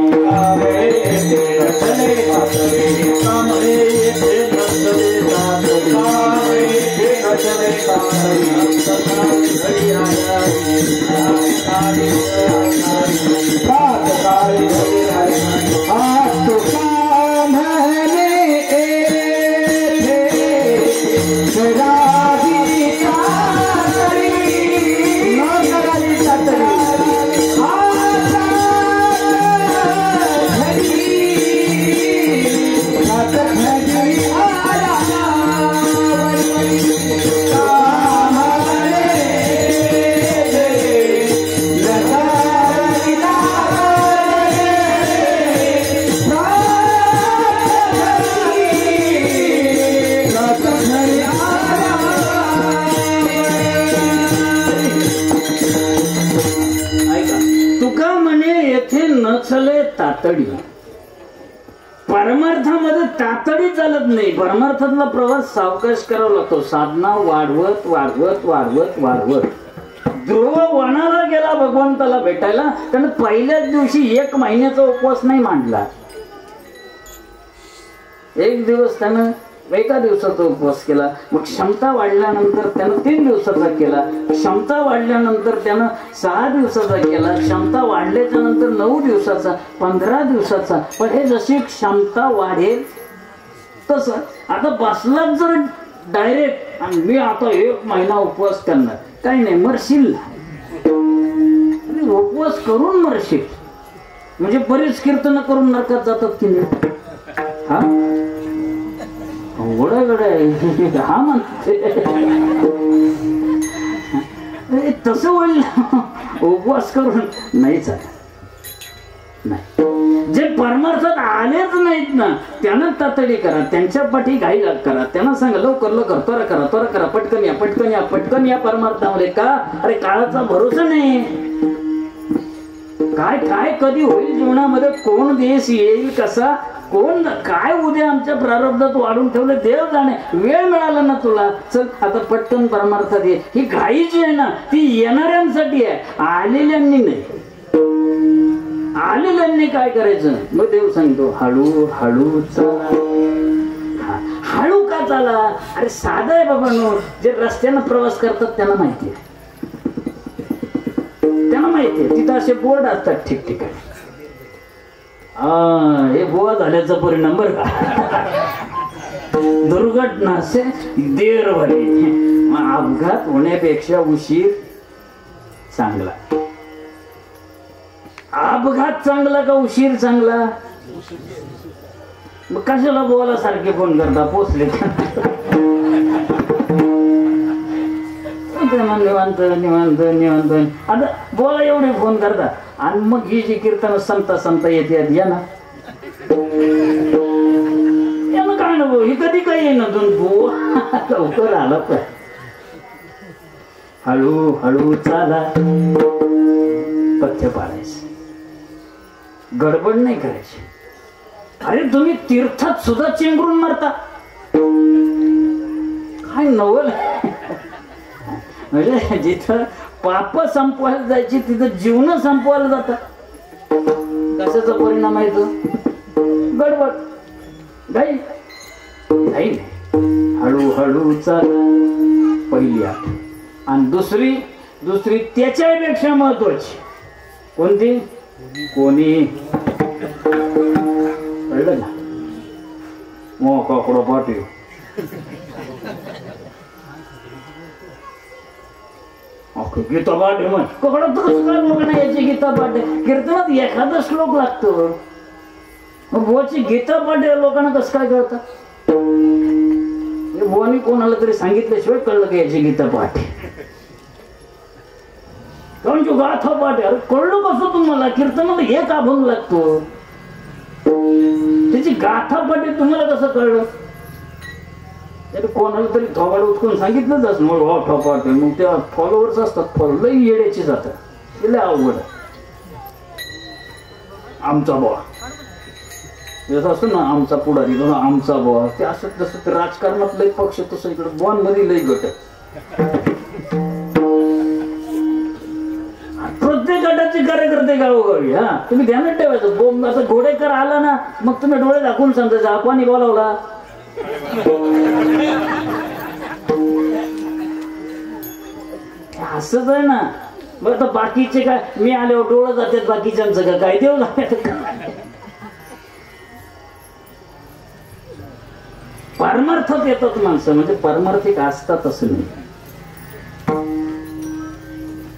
तातडी. परमार्थामध्ये तातडी चालत नाही. परमार्थातला प्रवास सावकाश करावा लागतो. साधना वाढवत वाढवत वाढवत वाढवत. ध्रुव वनाला गेला भगवंताला भेटायला, त्यानं पहिल्याच दिवशी 1 महिन्याचा उपवास नाही मांडला. एक दिवस त्यानं एका दिवसाचा उपवास केला. मग क्षमता वाढल्यानंतर त्यानं 3 दिवसाचा केला. क्षमता वाढल्यानंतर त्यानं 6 दिवसाचा केला. क्षमता वाढल्याच्या नंतर 9 दिवसाचा, 15 दिवसाचा. पण हे जशी क्षमता वाढेल तसं. आता बसलाच जर डायरेक्ट आणि मी आता 1 महिना उपवास करणार, काही नाही, मरशील. उपवास करून मरशील म्हणजे बरीच कीर्तन करून नरकात जातात की नाही? हा गड आहे. हा म्हणते तसं होईल. उपवास करून नाही चालत. नाही, जे परमार्थात आलेच नाहीत ना त्यांना तातडी करा, त्यांच्या पाठी घाई करा. त्यांना सांगा लवकर लवकर त्वरा करा, त्वरा करा, पटकन या, पटकन या, पटकन या परमार्थामध्ये. का? अरे काळाचा भरोसा नाही. काय काय कधी होईल जीवनामध्ये, कोण देश येईल, कसा, कोण काय उद्या आमच्या प्रारब्धात वाढून ठेवलं देव जाणे. वेळ मिळाला ना तुला, चल आता पटकन परमार्थात ये. ही घाई जी आहे ना ती येणाऱ्यांसाठी आहे, आलेल्यांनी नाही. आलेल्यांनी काय करायचं? मग देव सांगतो हळू हळू चला. हळू का चाला? अरे साधा आहे बाबा नो. जे रस्त्यानं प्रवास करतात त्यांना माहिती आहे, त्यांना माहिती आहे. तिथं असे बोर्ड असतात ठिकठिकाणी. हे बुवा झाल्याचा परिणाम बर का. दुर्घटना से देर भले. अपघात होण्यापेक्षा उशीर चांगला. अपघात चांगला का उशीर चांगला? मग कशाला बुवाला सारखे फोन करता? पोचले निवांत निवांत निवांत. आता बुवाला एवढे फोन करता आणि मग ही जी कीर्तन संपता संपता येते या ना, यानं काय ना भाऊ, ही कधी काही येईना दोन बुवा लवकर आला. पण हळू हळू चाला. पथ्य पाळायचं, गडबड नाही करायची. अरे तुम्ही तीर्थात सुद्धा चेंगरून मारता, काय नवल. म्हणजे जिथं पाप संपवायला जायची तिथं जीवन संपवायला जातात. कशाचा परिणाम आहे तो? गडबड, घाई. घाई नाही, हळूहळू चाल. पहिली आठ. आणि दुसरी त्याच्यापेक्षा महत्वाची कोणती? कोणी कळलं ना? मो काकडं पाटील. गीता पाठ आहे. मग ककडं तर कसं काय लोकांना याची गीता पाठ आहे? कीर्तनात एखादा श्लोक लागतो. मग बुवाची गीता पाठ आहे लोकांना कसं काय कळतं? बुवानी कोणाला तरी सांगितल्याशिवाय कळलं की याची गीता पाठ आहे. कारण जो गाथा पाठ आहे, कळलं कसं तुम्हाला? कीर्तनाला एक अभंग लागतो, त्याची गाथापटे तुम्हाला कसं कळलं? कोणाला तरी थोबाड उचकून सांगितलंच असं मग हो ठोपाटे, मग त्या फॉलोअर्स असतात लई येड्याची जातात, लय अवघड. आमचा बुवा जसं असतं ना, आमचा पुढारी आमचा बुवा, ते असं जसं ते राजकारणात लई पक्ष तसं इकडे बुवांमध्ये लई गट. प्रत्येक गटाचे कार्यकर्ते गावोगावी. हा तुम्ही ध्यानात ठेवायचं. बोंब असं घोडेकर आला ना, मग तुम्ही डोळे दाखवून समजायचं आपण बोलावला. असंच आहे ना. बरं आता बाकीचे काय, मी आल्यावर डोळं जातात बाकीच्यांचं का काय देऊ लागत. परमार्थात येतात माणसं, म्हणजे परमार्थिक असतात असं नाही.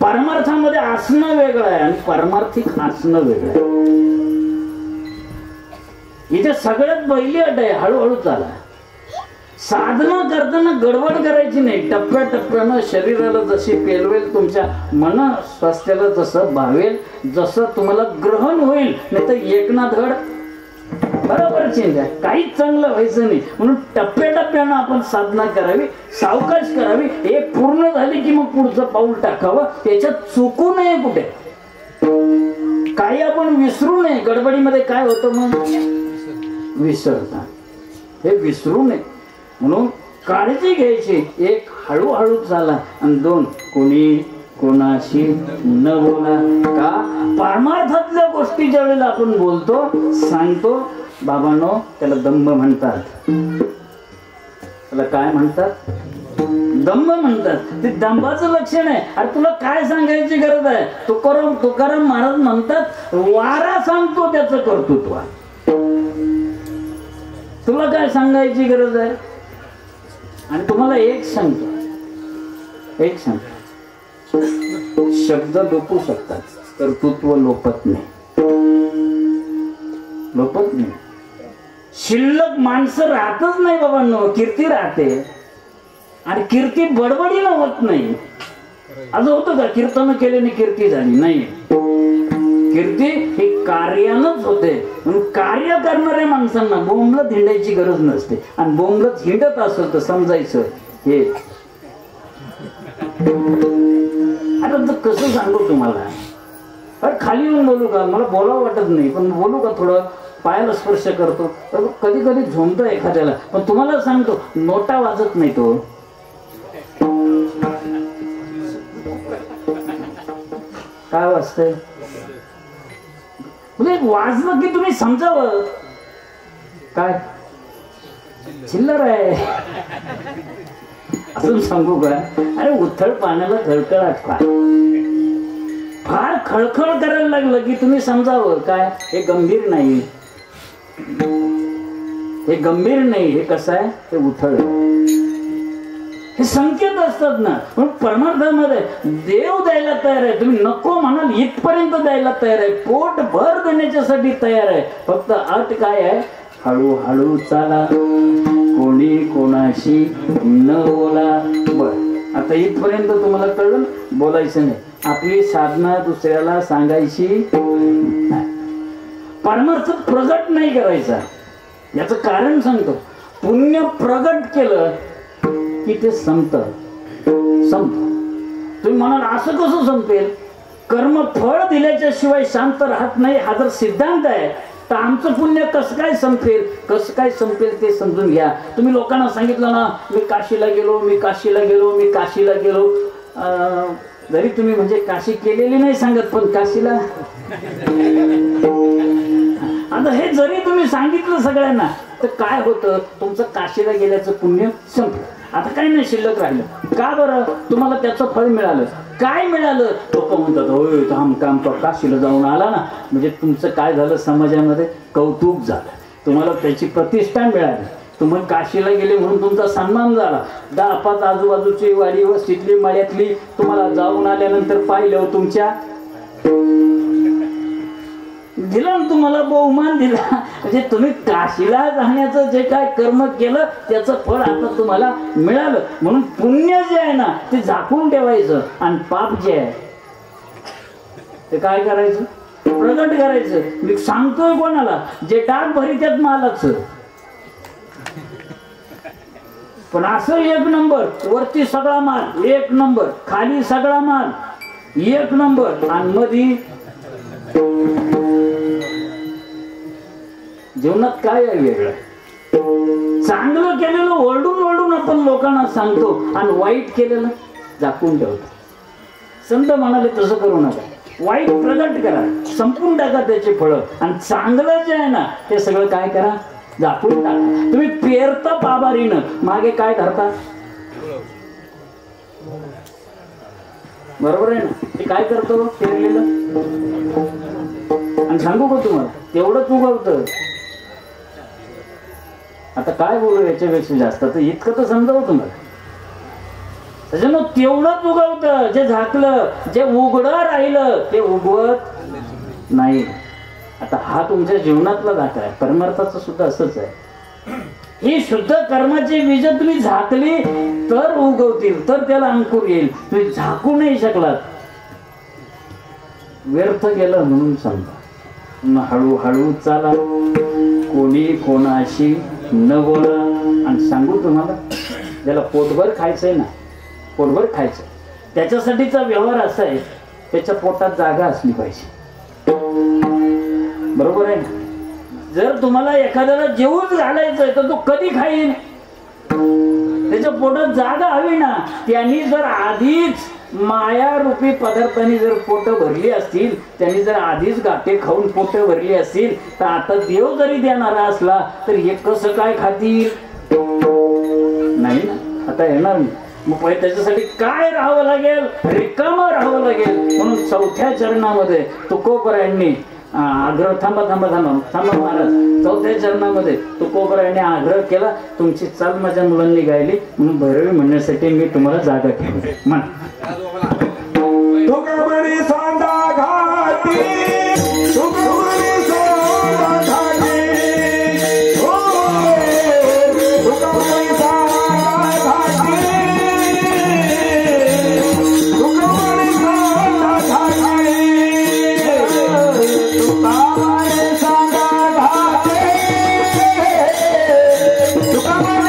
परमार्थामध्ये असणं वेगळं आहे आणि परमार्थिक असणं वेगळं आहे. इथे सगळ्यात पहिली अट आहे, हळूहळू चाला. साधना करताना गडबड करायची नाही. टप्प्याटप्प्यानं शरीराला जशी पेलवेल, तुमच्या मन स्वास्थ्याला जसं भावेल, जसं तुम्हाला ग्रहण होईल, नाही तर एकनाथगड बरोबर चेंज आहे. काहीच चांगलं व्हायचं नाही. म्हणून टप्प्याटप्प्यानं आपण साधना करावी, सावकाश करावी. हे पूर्ण झाली की मग पुढचं पाऊल टाकावं. त्याच्यात चुकू नये कुठे, काही आपण विसरू नये. गडबडीमध्ये काय होतं मग विसरता, हे विसरू नये. म्हणून काळजी घ्यायची. एक, हळूहळू चाला. आणि दोन, कोणी कोणाशी न बोला. का परमार्थातल्या गोष्टी ज्या वेळेला आपण बोलतो, सांगतो, बाबांनो त्याला दंभ म्हणतात. त्याला काय म्हणतात? दंभ म्हणतात. ते दंभाचं लक्षण आहे. अरे तुला काय सांगायची गरज आहे? तुकाराम महाराज म्हणतात, वारा सांगतो त्याचं कर्तृत्व. तुला काय सांगायची गरज आहे? आणि तुम्हाला एक सांगतो, शब्द लोपू शकतात, कर्तृत्व लोपत नाही. शिल्लक माणसं राहतच नाही बाबांनो. कीर्ती राहते, आणि कीर्ती बडबडीनं होत नाही. असं होतं का कीर्तन केल्याने कीर्ती झाली? नाही. कीर्ती ही कार्यानंच होते. म्हणून कार्य करणाऱ्या माणसांना बोंबलत हिंडायची गरज नसते. आणि बोंबलत हिंडत असेल तर समजायचं हे. आता कसं सांगू तुम्हाला? अरे खाली येऊन बोलू का? मला बोलावं वाटत नाही, पण बोलू का? थोडं पायाला स्पर्श करतो, तर कधी कधी झोंबतं एखाद्याला. पण तुम्हाला सांगतो, नोटा वाजत नाही तो. काय वाजतंय? म्हणजे वाजलं की तुम्ही समजावं. काय चिल्लर आहे असं सांगू का? अरे उथळ पाण्याला खळखळाट फार खळखळ करायला लागलं की तुम्ही समजावं. काय हे गंभीर नाही, हे गंभीर नाही, हे कसं आहे, हे उथळ. हे संकेत असतात ना. पण परमार्थामध्ये देव द्यायला तयार आहे. तुम्ही नको म्हणाल इथपर्यंत द्यायला तयार आहे, पोट भर देण्याच्यासाठी तयार आहे. फक्त अट काय आहे? हळूहळू चाला, कोणी कोणाशी न बोला. बर, आता इथपर्यंत तुम्हाला कळलं? बोलायचं नाही. आपली साधना दुसऱ्याला सांगायची नाही. परमार्थ प्रगट नाही करायचा. याचं कारण सांगतो. पुण्य प्रगट केलं की ते संपत. तुम्ही म्हणाल असं कसं संपेल? कर्म फळ दिल्याच्या शिवाय शांत राहत नाही, हा जर सिद्धांत आहे, तर आमचं पुण्य कसं काय संपेल? कसं काय संपेल ते समजून घ्या. तुम्ही लोकांना सांगितलं ना, मी काशीला गेलो, मी काशीला गेलो, मी काशीला गेलो. जरी तुम्ही म्हणजे काशी केलेली नाही सांगत, पण काशीला आता हे जरी तुम्ही सांगितलं सगळ्यांना, तर काय होतं? तुमचं काशीला गेल्याचं पुण्य संपलं. आता काही नाही शिल्लक राहिलं. का बरं? तुम्हाला त्याचं फळ मिळालं. काय मिळालं? लोक म्हणतात, होय काम काशीला जाऊन आला ना, म्हणजे तुमचं काय झालं? समाजामध्ये कौतुक झालं, तुम्हाला त्याची प्रतिष्ठा मिळाली. तुम्ही काशीला गेले म्हणून तुमचा सन्मान झाला. 10-5 आजूबाजूची वाडी वस्तीतली मळ्यातली तुम्हाला जाऊन आल्यानंतर पाहिलं, तुमच्या दिला तुम्हाला बहुमान दिला. म्हणजे तुम्ही काशीला जाण्याचं जे काय कर्म केलं त्याचं फळ आता तुम्हाला मिळालं. म्हणून पुण्य जे आहे ना ते झाकून ठेवायचं, आणि पाप जे आहे ते काय करायचं? प्रगट करायचं. मी सांगतोय कोणाला, जे टाक भरित्यात मालाचं. पण असं एक नंबर, वरती सगळा माल एक नंबर, खाली सगळा माल एक नंबर, आणि मधी जीवनात काय आहे वेगळं? चांगलं केलेलं ओरडून ओरडून आपण लोकांना सांगतो आणि वाईट केलेलं झाकून ठेवतो. संत म्हणाले तसं करू नका, वाईट प्रगट करा, संपून टाका त्याचे फळं, आणि चांगलं जे आहे ना ते सगळं काय करा, झाकून टाका. तुम्ही पेरता पाबारीनं, मागे काय धरता? बरोबर आहे ना? ते काय करतो पेरलेलं? आणि सांगू का तुम्हाला, तेवढंच उगवतं. आता काय बोलू याच्यापेक्षा जास्त, तर इतकं तर समजावं तुम्हाला. त्याच्यामुळे तेवढंच उगवतं, जे झाकलं, जे उघडं राहिलं ते उगवत नाही. आता हा तुमच्या जीवनातला दाखला आहे, परमार्थाचं सुद्धा असंच आहे. ही शुद्ध कर्माची बीज तुम्ही झाकली तर उगवतील, तर त्याला अंकुर येईल. तुम्ही झाकू नाही शकलात, व्यर्थ गेलं म्हणून समजा. हळूहळू चाला, कोणी कोणाशी न बोला. आणि सांगू तुम्हाला, ज्याला पोटभर खायचंय ना, पोटभर खायचं, त्याच्यासाठीचा व्यवहार असा आहे, त्याच्या पोटात जागा असली पाहिजे. बरोबर आहे ना? जर तुम्हाला एखाद्याला जेवूच घालायचंय तर तो कधी खाईल? त्याच्या पोटात जागा हवी ना. त्यांनी जर आधीच माया रूपी पदार्थांनी जर पोट भरली असतील, त्यांनी जर आधीच गाठे खाऊन पोट भरली असतील, तर आता देव जरी देणारा असला तर हे कसं काय खातील? नाही ना, आता येणार नाही. मग त्याच्यासाठी काय राहावं लागेल? रिकामं राहावं लागेल. म्हणून चौथ्या चरणामध्ये तुकोबरायांनी आग्रह, थांबा महाराज, चौथ्या चरणामध्ये तुकोबरायांनी आग्रह केला, तुमची चाल माझ्या मुलांनी गायली, म्हणून भैरवी म्हणण्यासाठी मी तुम्हाला जागा ठेवली. म्हण Come on,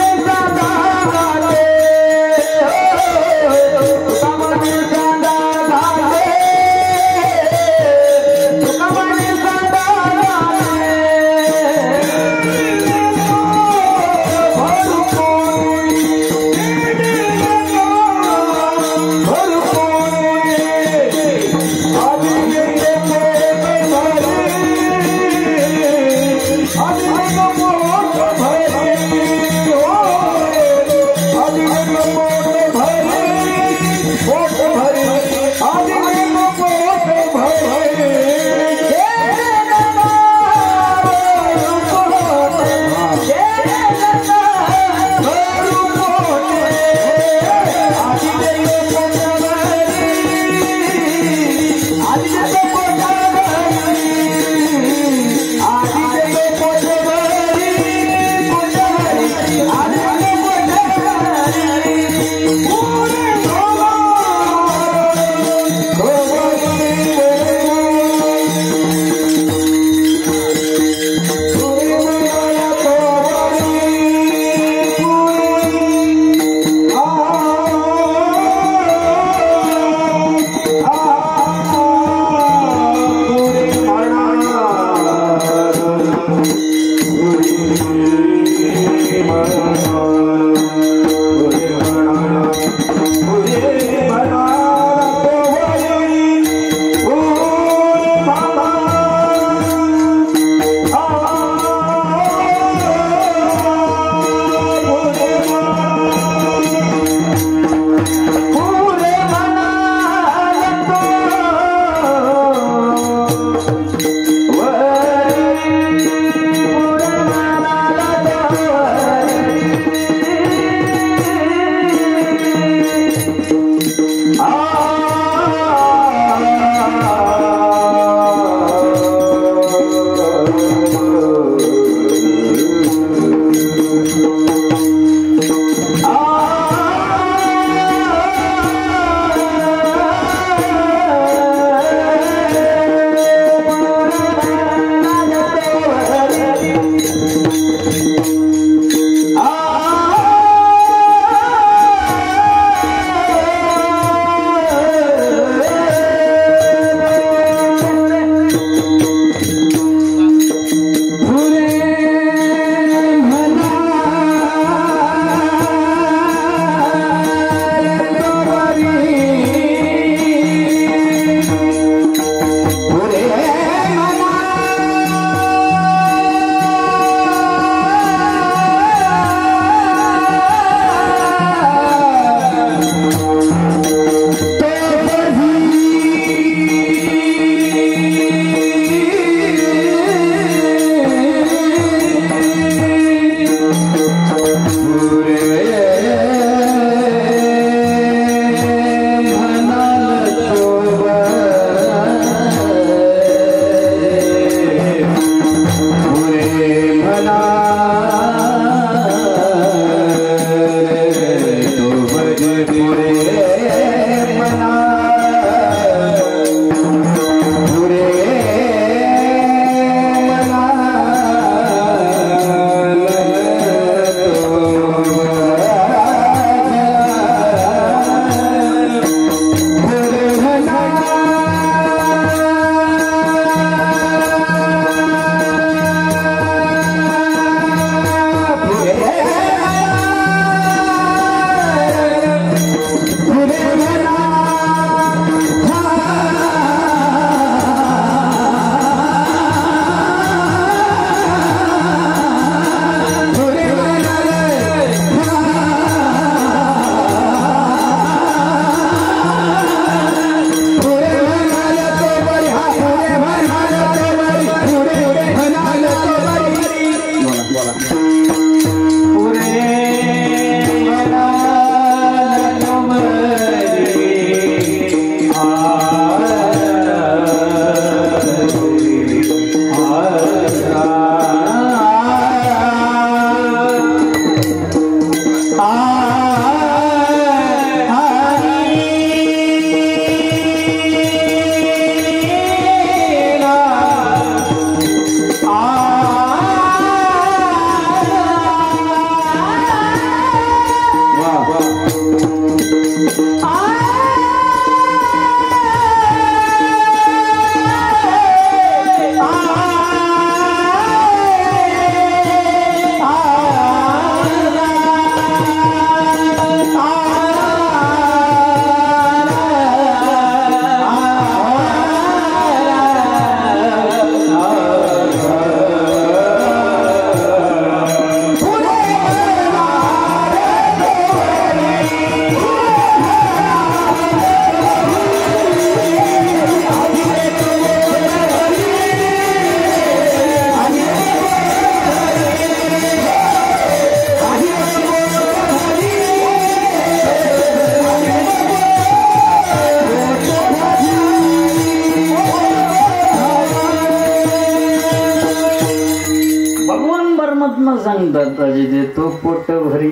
परमात्मा सांगतात अजी देतो पोट भरी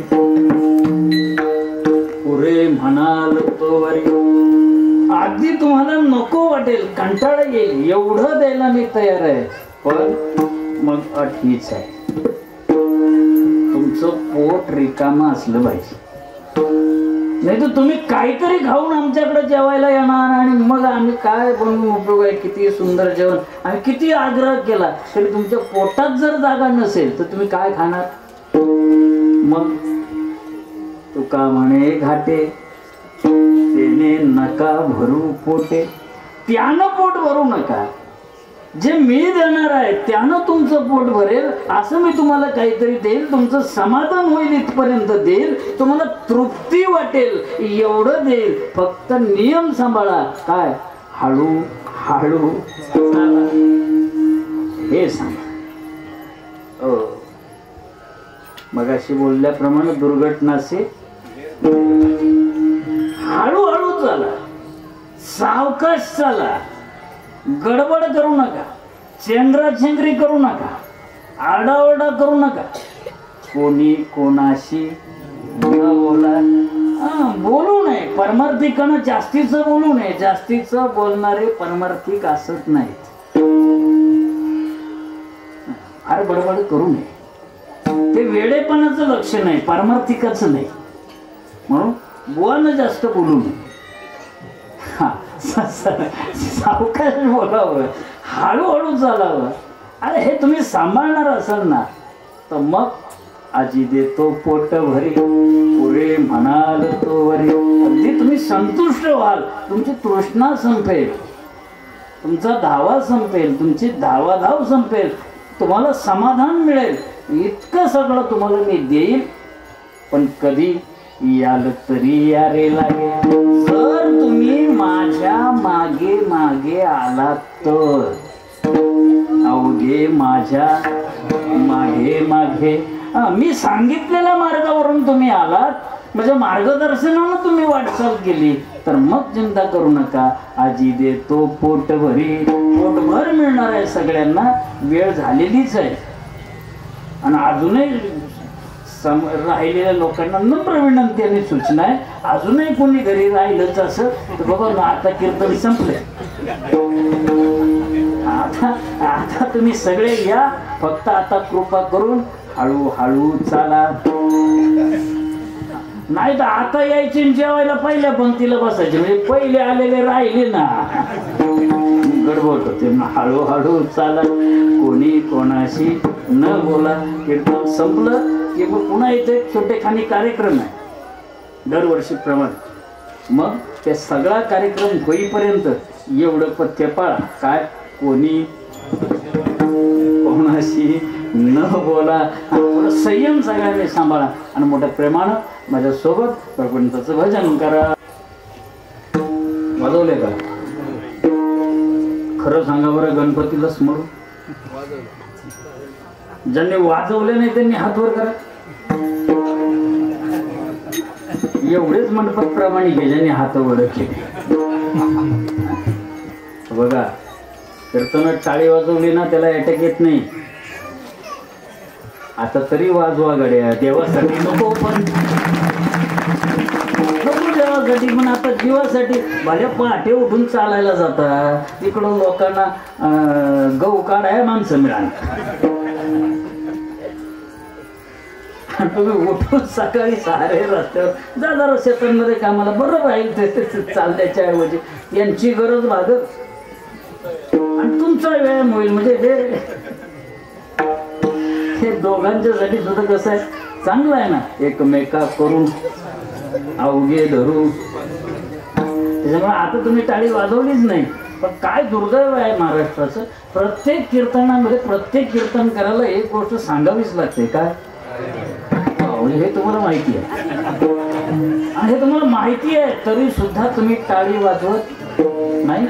पुरे म्हणाल तो वरी. अगदी तुम्हाला नको वाटेल, कंटाळा येईल, एवढं द्यायला मी तयार आहे, पण मग अट हीच आहे, तुमचं पोट रिकामं असलं पाहिजे. नाही तर तुम्ही काहीतरी खाऊन आमच्याकडे जेवायला येणार आणि मग आम्ही काय बनवून उपयोग आहे. किती सुंदर जेवण, आम्ही किती आग्रह केला तरी तुमच्या पोटात जर जागा नसेल तर तुम्ही काय खाणार. मग तुका म्हणे घाटे तेने नका भरू पोटे. त्यानं पोट भरू नका, जे मी देणार आहे त्यानं तुमचं पोट भरेल. असं मी तुम्हाला काहीतरी देईल, तुमचं समाधान होईल इथपर्यंत देईल, तुम्हाला तृप्ती वाटेल एवढं देईल. फक्त नियम सांभाळा. काय? हळू हळू चाला, हे सांगा. मगाशी बोलल्याप्रमाणे दुर्घटनाचे हळूहळू चाला, सावकाश चाला, गडबड करू नका, चेंगराचेंगरी करू नका, आरडाओरडा करू नका, कोणी कोणाशी न बोला. बोलू नये, परमार्थिकानं जास्तीचं बोलू नये. जास्तीचं बोलणारे परमार्थिक असत नाहीत. फार बडबड करू नये, ते वेडेपणाचं लक्ष नाही, परमार्थिकाचं नाही. म्हणून बुवानं जास्त बोलू नये. सावकाश बोलावं, हळूहळू चालावं. अरे हे तुम्ही सांभाळणार असाल ना तर मग आजी देतो पोट भरी पुरे म्हणाल तो वरी. अगदी तुम्ही संतुष्ट व्हाल, तुमची तृष्णा संपेल, तुमचा धावा संपेल, तुमची धावाधाव संपेल, तुम्हाला समाधान मिळेल. इतकं सगळं तुम्हाला मी देईल. पण कधी याल तरी यारे लागेल. जर तुम्ही माझ्या मागे मागे आलात तर, अवघे माझ्या मागे मागे, मी सांगितलेल्या मार्गावरून तुम्ही आलात, म्हणजे मार्गदर्शनानं तुम्ही वाटचाल केली तर मग चिंता करू नका. आजी देतो पोट भरी. पोटभर मिळणार आहे सगळ्यांना. वेळ झालेलीच आहे. आणि अजूनही राहिलेल्या लोकांना नम्र विनंती आणि सूचना आहे, अजूनही कोणी घरी राहिलंच असं तर बाबा आता कीर्तन संपले, आता तुम्ही सगळे या. फक्त आता कृपा करून हळूहळू चाला. नाही तर आता यायचे जेवायला पहिल्या पंक्तीला बसायचे, म्हणजे पहिले आलेले राहिले ना, गडबड होते. हळूहळू चाला, कोणी कोणाशी न बोला. कीर्तन संपलं की मग पुन्हा इथे छोटेखानी कार्यक्रम आहे दरवर्षीप्रमाणे. मग ते सगळा कार्यक्रम होईपर्यंत एवढं पथ्य पाळा. काय? कोणी कोणाशी न बोला. संयम सगळ्यांनी सांभाळा आणि मोठ्या प्रेमानं माझ्यासोबत प्रभूंचं भजन करा. वाजवले का? खरं सांगा बरं, गणपतीला स्मरून. ज्यांनी वाजवले नाही त्यांनी हात वर करा. एवढेच मंडपात प्रामाणिक आहे ज्यांनी हात वर केले. बघा, कीर्तनात टाळी वाजवली ना त्याला अटॅक येत नाही. आता तरी वाजवा गड्या, देवासाठी नको, पण नको देवासाठी, पण आता जीवासाठी. माझ्या पहाटे उठून चालायला जातात, इकडून लोकांना गहू काढाय माणसं मिळाली. तुम्ही उठून सकाळी सारे रस्त्यावर जा, जरा शेतांमध्ये कामाला बरं राहील ते चालण्याच्या ऐवजी. यांची गरज भागत आणि तुमचा व्यायाम होईल. म्हणजे हे दोघांच्यासाठी सुद्धा कसं आहे, चांगलं आहे ना. एकमेका करून अवघे धरू. त्याच्यामुळे आता तुम्ही टाळी वाजवलीच नाही. पण काय दुर्दैव आहे महाराष्ट्राचं, प्रत्येक कीर्तनामध्ये प्रत्येक कीर्तन करायला एक गोष्ट सांगावीच लागते. काय? हे तुम्हाला माहिती आहे, आणि हे तुम्हाला माहिती आहे तरी सुद्धा तुम्ही टाळी वाजवत नाही.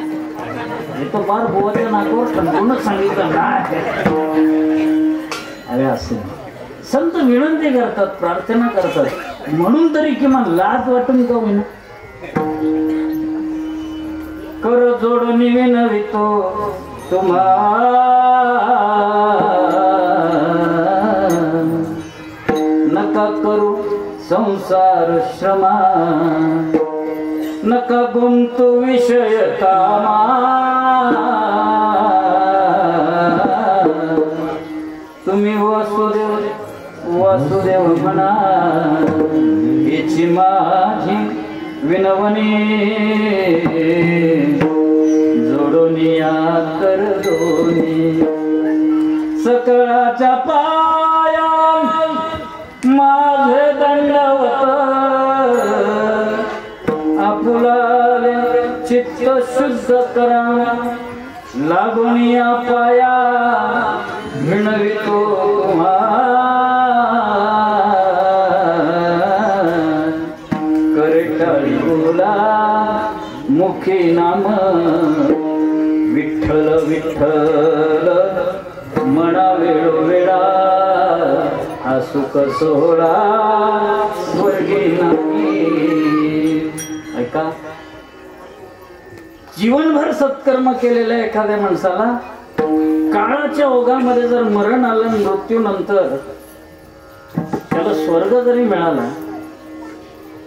हे तर बार बुवाच्या नाकावर ठणकूनच सांगितलं नाही. अरे असे संत विनंती करतात, प्रार्थना करतात, म्हणून तरी किमान लाज वाटून का होईना कर जोडून विनवितो तुम्हा संसार श्रमा नका गुंतु विषय कामा तुम्ही वासुदेव म्हणा याची माझी विनवणी जोडोनिया कर दोन्ही सकळाच्या पाया माझे दंडवत आपुलाले चित्त शुद्ध करा लागोनिया पाया विणवितो तुम्हा करेटाळी बोला मुखी नाम विठ्ठल विठ्ठल म्हणा वेळोवेळा हा सुख सोहळा स्वर्गी नाही. ऐका, जीवनभर सत्कर्म केलेल्या एखाद्या माणसाला काळाच्या ओघामध्ये जर मरण आलं, मृत्यूनंतर त्याला स्वर्ग जरी मिळाला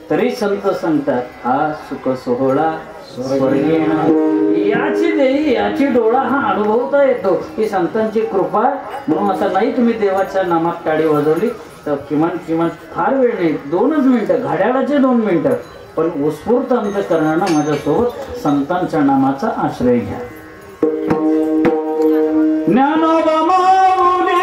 तरी संत सांगतात हा सुख सोहळा स्वर्गी नाही. याची देई याची डोळा हा अनुभवता येतो ही संतांची कृपा. म्हणून आता नाही तुम्ही देवाच्या नामात टाळी वाजवली तर किमान फार वेळ नाही, 2च मिनिटं, घड्याळाचे 2 मिनिटं, पण उत्स्फूर्त अंतःकरणानं माझ्यासोबत संतांच्या नामाचा आश्रय घ्या. ज्ञानोबा माऊली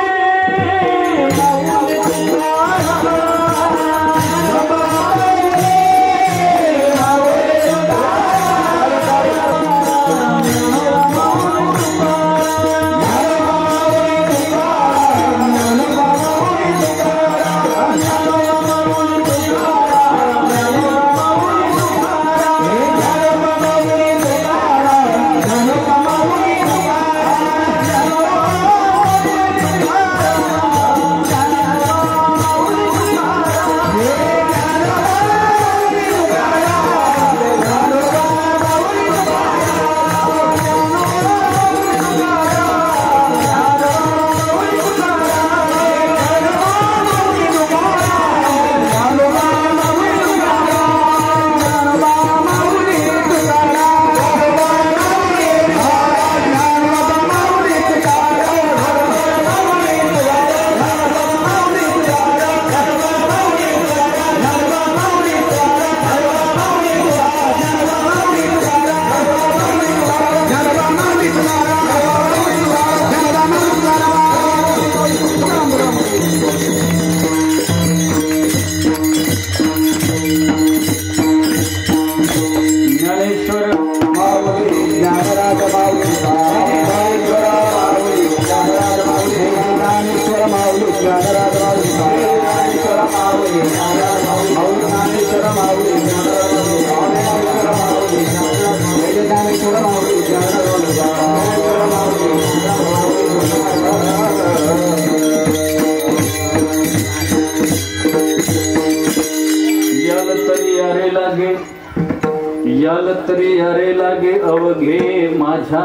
याल तरी अरे लागे अवघे माझ्या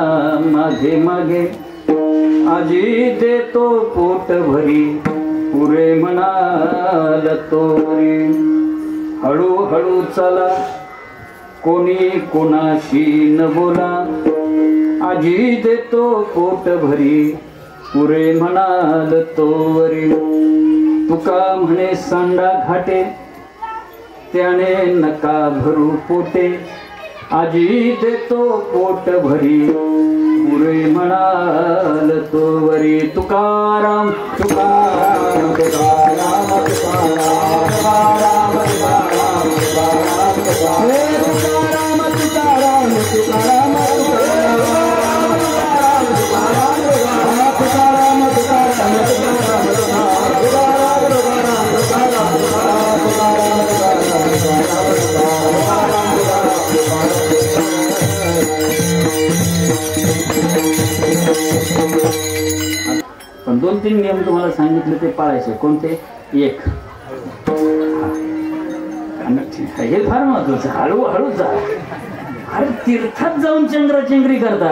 मागे मागे आजी देतो पोट भरी पुरे म्हणाल तोरी हळू हळू चला कोणी कोणाशी न बोला आजी देतो पोट भरी पुरे म्हणाल तोरी तुका म्हणे सांडा घाटे त्याने नका भरू पोटे आजी देतो पोट भरी पुरे म्हणाल तोवरी तुकाराम तुकाराम तुकाराम तुकाराम तुकाराम तुकाराम तुकाराम तुकाराम तुकाराम तुकाराम पण 2-3 नियम तुम्हाला सांगितले ते पाळायचे. कोणते? एक, हे फार महत्वाचं, हळूहळू जा. अरे तीर्थात जाऊन चंद्रचेंगरी करता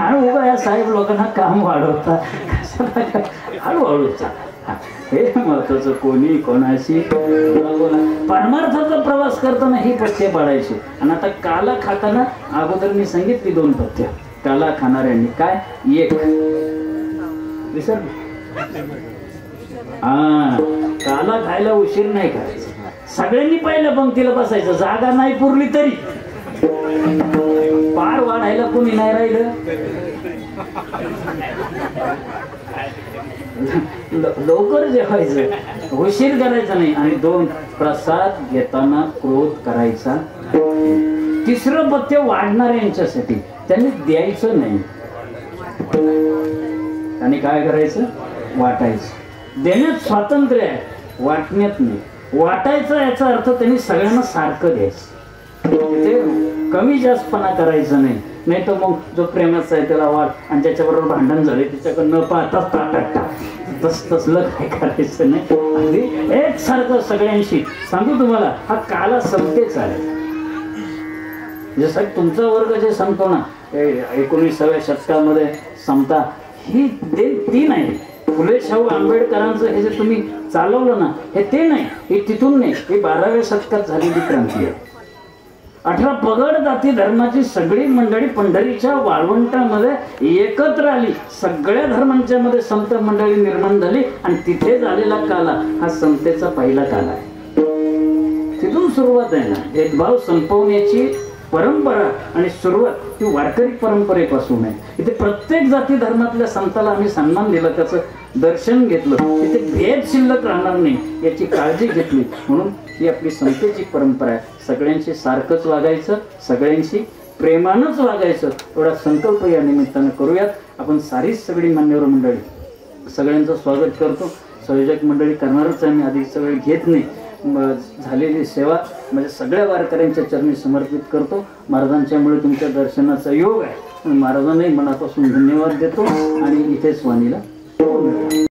आणि उभा या साहेब लोकांना काम वाढवता. हळूहळू जा, हे महत्वाचं. कोणी कोणाशी बोला. परमार्थाचा प्रवास करताना ही पथ्य पाळायची. आणि आता काला खाताना अगोदर मी सांगितली 2 पथ्य. काला खाणाऱ्यांनी काय, एक विसर, काला खायला उशीर नाही करायचा. सगळ्यांनी पहिल्या पंक्तीला बसायचं. जागा नाही पुरली तरी पार वाढायला कोणी नाही राहिलं. लवकर जेवायचं, उशीर करायचा नाही. आणि 2, प्रसाद घेताना क्रोध करायचा. 3रं पथ्य वाढणाऱ्यांच्यासाठी, त्यांनी द्यायचं नाही आणि काय करायचं, वाटायचं. देण्यात स्वातंत्र्य आहे, वाटण्यात नाही. वाटायचं याचा अर्थ त्यांनी सगळ्यांना सारखं द्यायचं. तिथे कमी जास्तपणा करायचं नाही. नाही तर मग जो प्रेमाचा आहे त्याला वाट, आणि ज्याच्याबरोबर भांडण झाले त्याच्याकडे न पाहताच ताटात टाक. तसलं काय करायचं नाही. अगदी एकसारखं सगळ्यांशी. सांगू तुम्हाला, हा काला समतेच आहे. जसं तुमचा वर्ग जे सांगतो ना 19व्या शतकामध्ये समता, ही ती नाही. फुले शाहू आंबेडकरांचं हे जे तुम्ही चालवलं ना, हे ते नाही, हे तिथून नाही. ही 12व्या शतकात झालेली क्रांती आहे. 18 पगड जाती धर्माची सगळी मंडळी पंढरीच्या वाळवंटामध्ये एकत्र आली. सगळ्या धर्मांच्या मध्ये समता मंडळी निर्माण झाली. आणि तिथे झालेला काला हा समतेचा पहिला काला आहे. तिथून सुरुवात आहे ना. भेदभाव संपवण्याची परंपरा आणि सुरुवात ही वारकरी परंपरेपासून आहे. इथे प्रत्येक जाती धर्मातल्या संताला आम्ही सन्मान दिला, त्याचं दर्शन घेतलं. तिथे भेद शिल्लक राहणार नाही याची काळजी घेतली. म्हणून ही आपली समतेची परंपरा आहे. सगळ्यांशी सारखंच वागायचं, सगळ्यांशी प्रेमानंच वागायचं. एवढा संकल्प या निमित्तानं करूयात. आपण सारीच सगळी मान्यवर मंडळी सगळ्यांचं स्वागत करतो. संयोजक मंडळी करणारच आहे, मी आधीचा वेळ घेत नाही. झालेली सेवा म्हणजे सगळ्या वारकऱ्यांच्या चरणी समर्पित करतो. महाराजांच्यामुळे तुमच्या दर्शनाचा योग आहे. महाराजांनाही मनापासून धन्यवाद देतो आणि इथेच वाणीला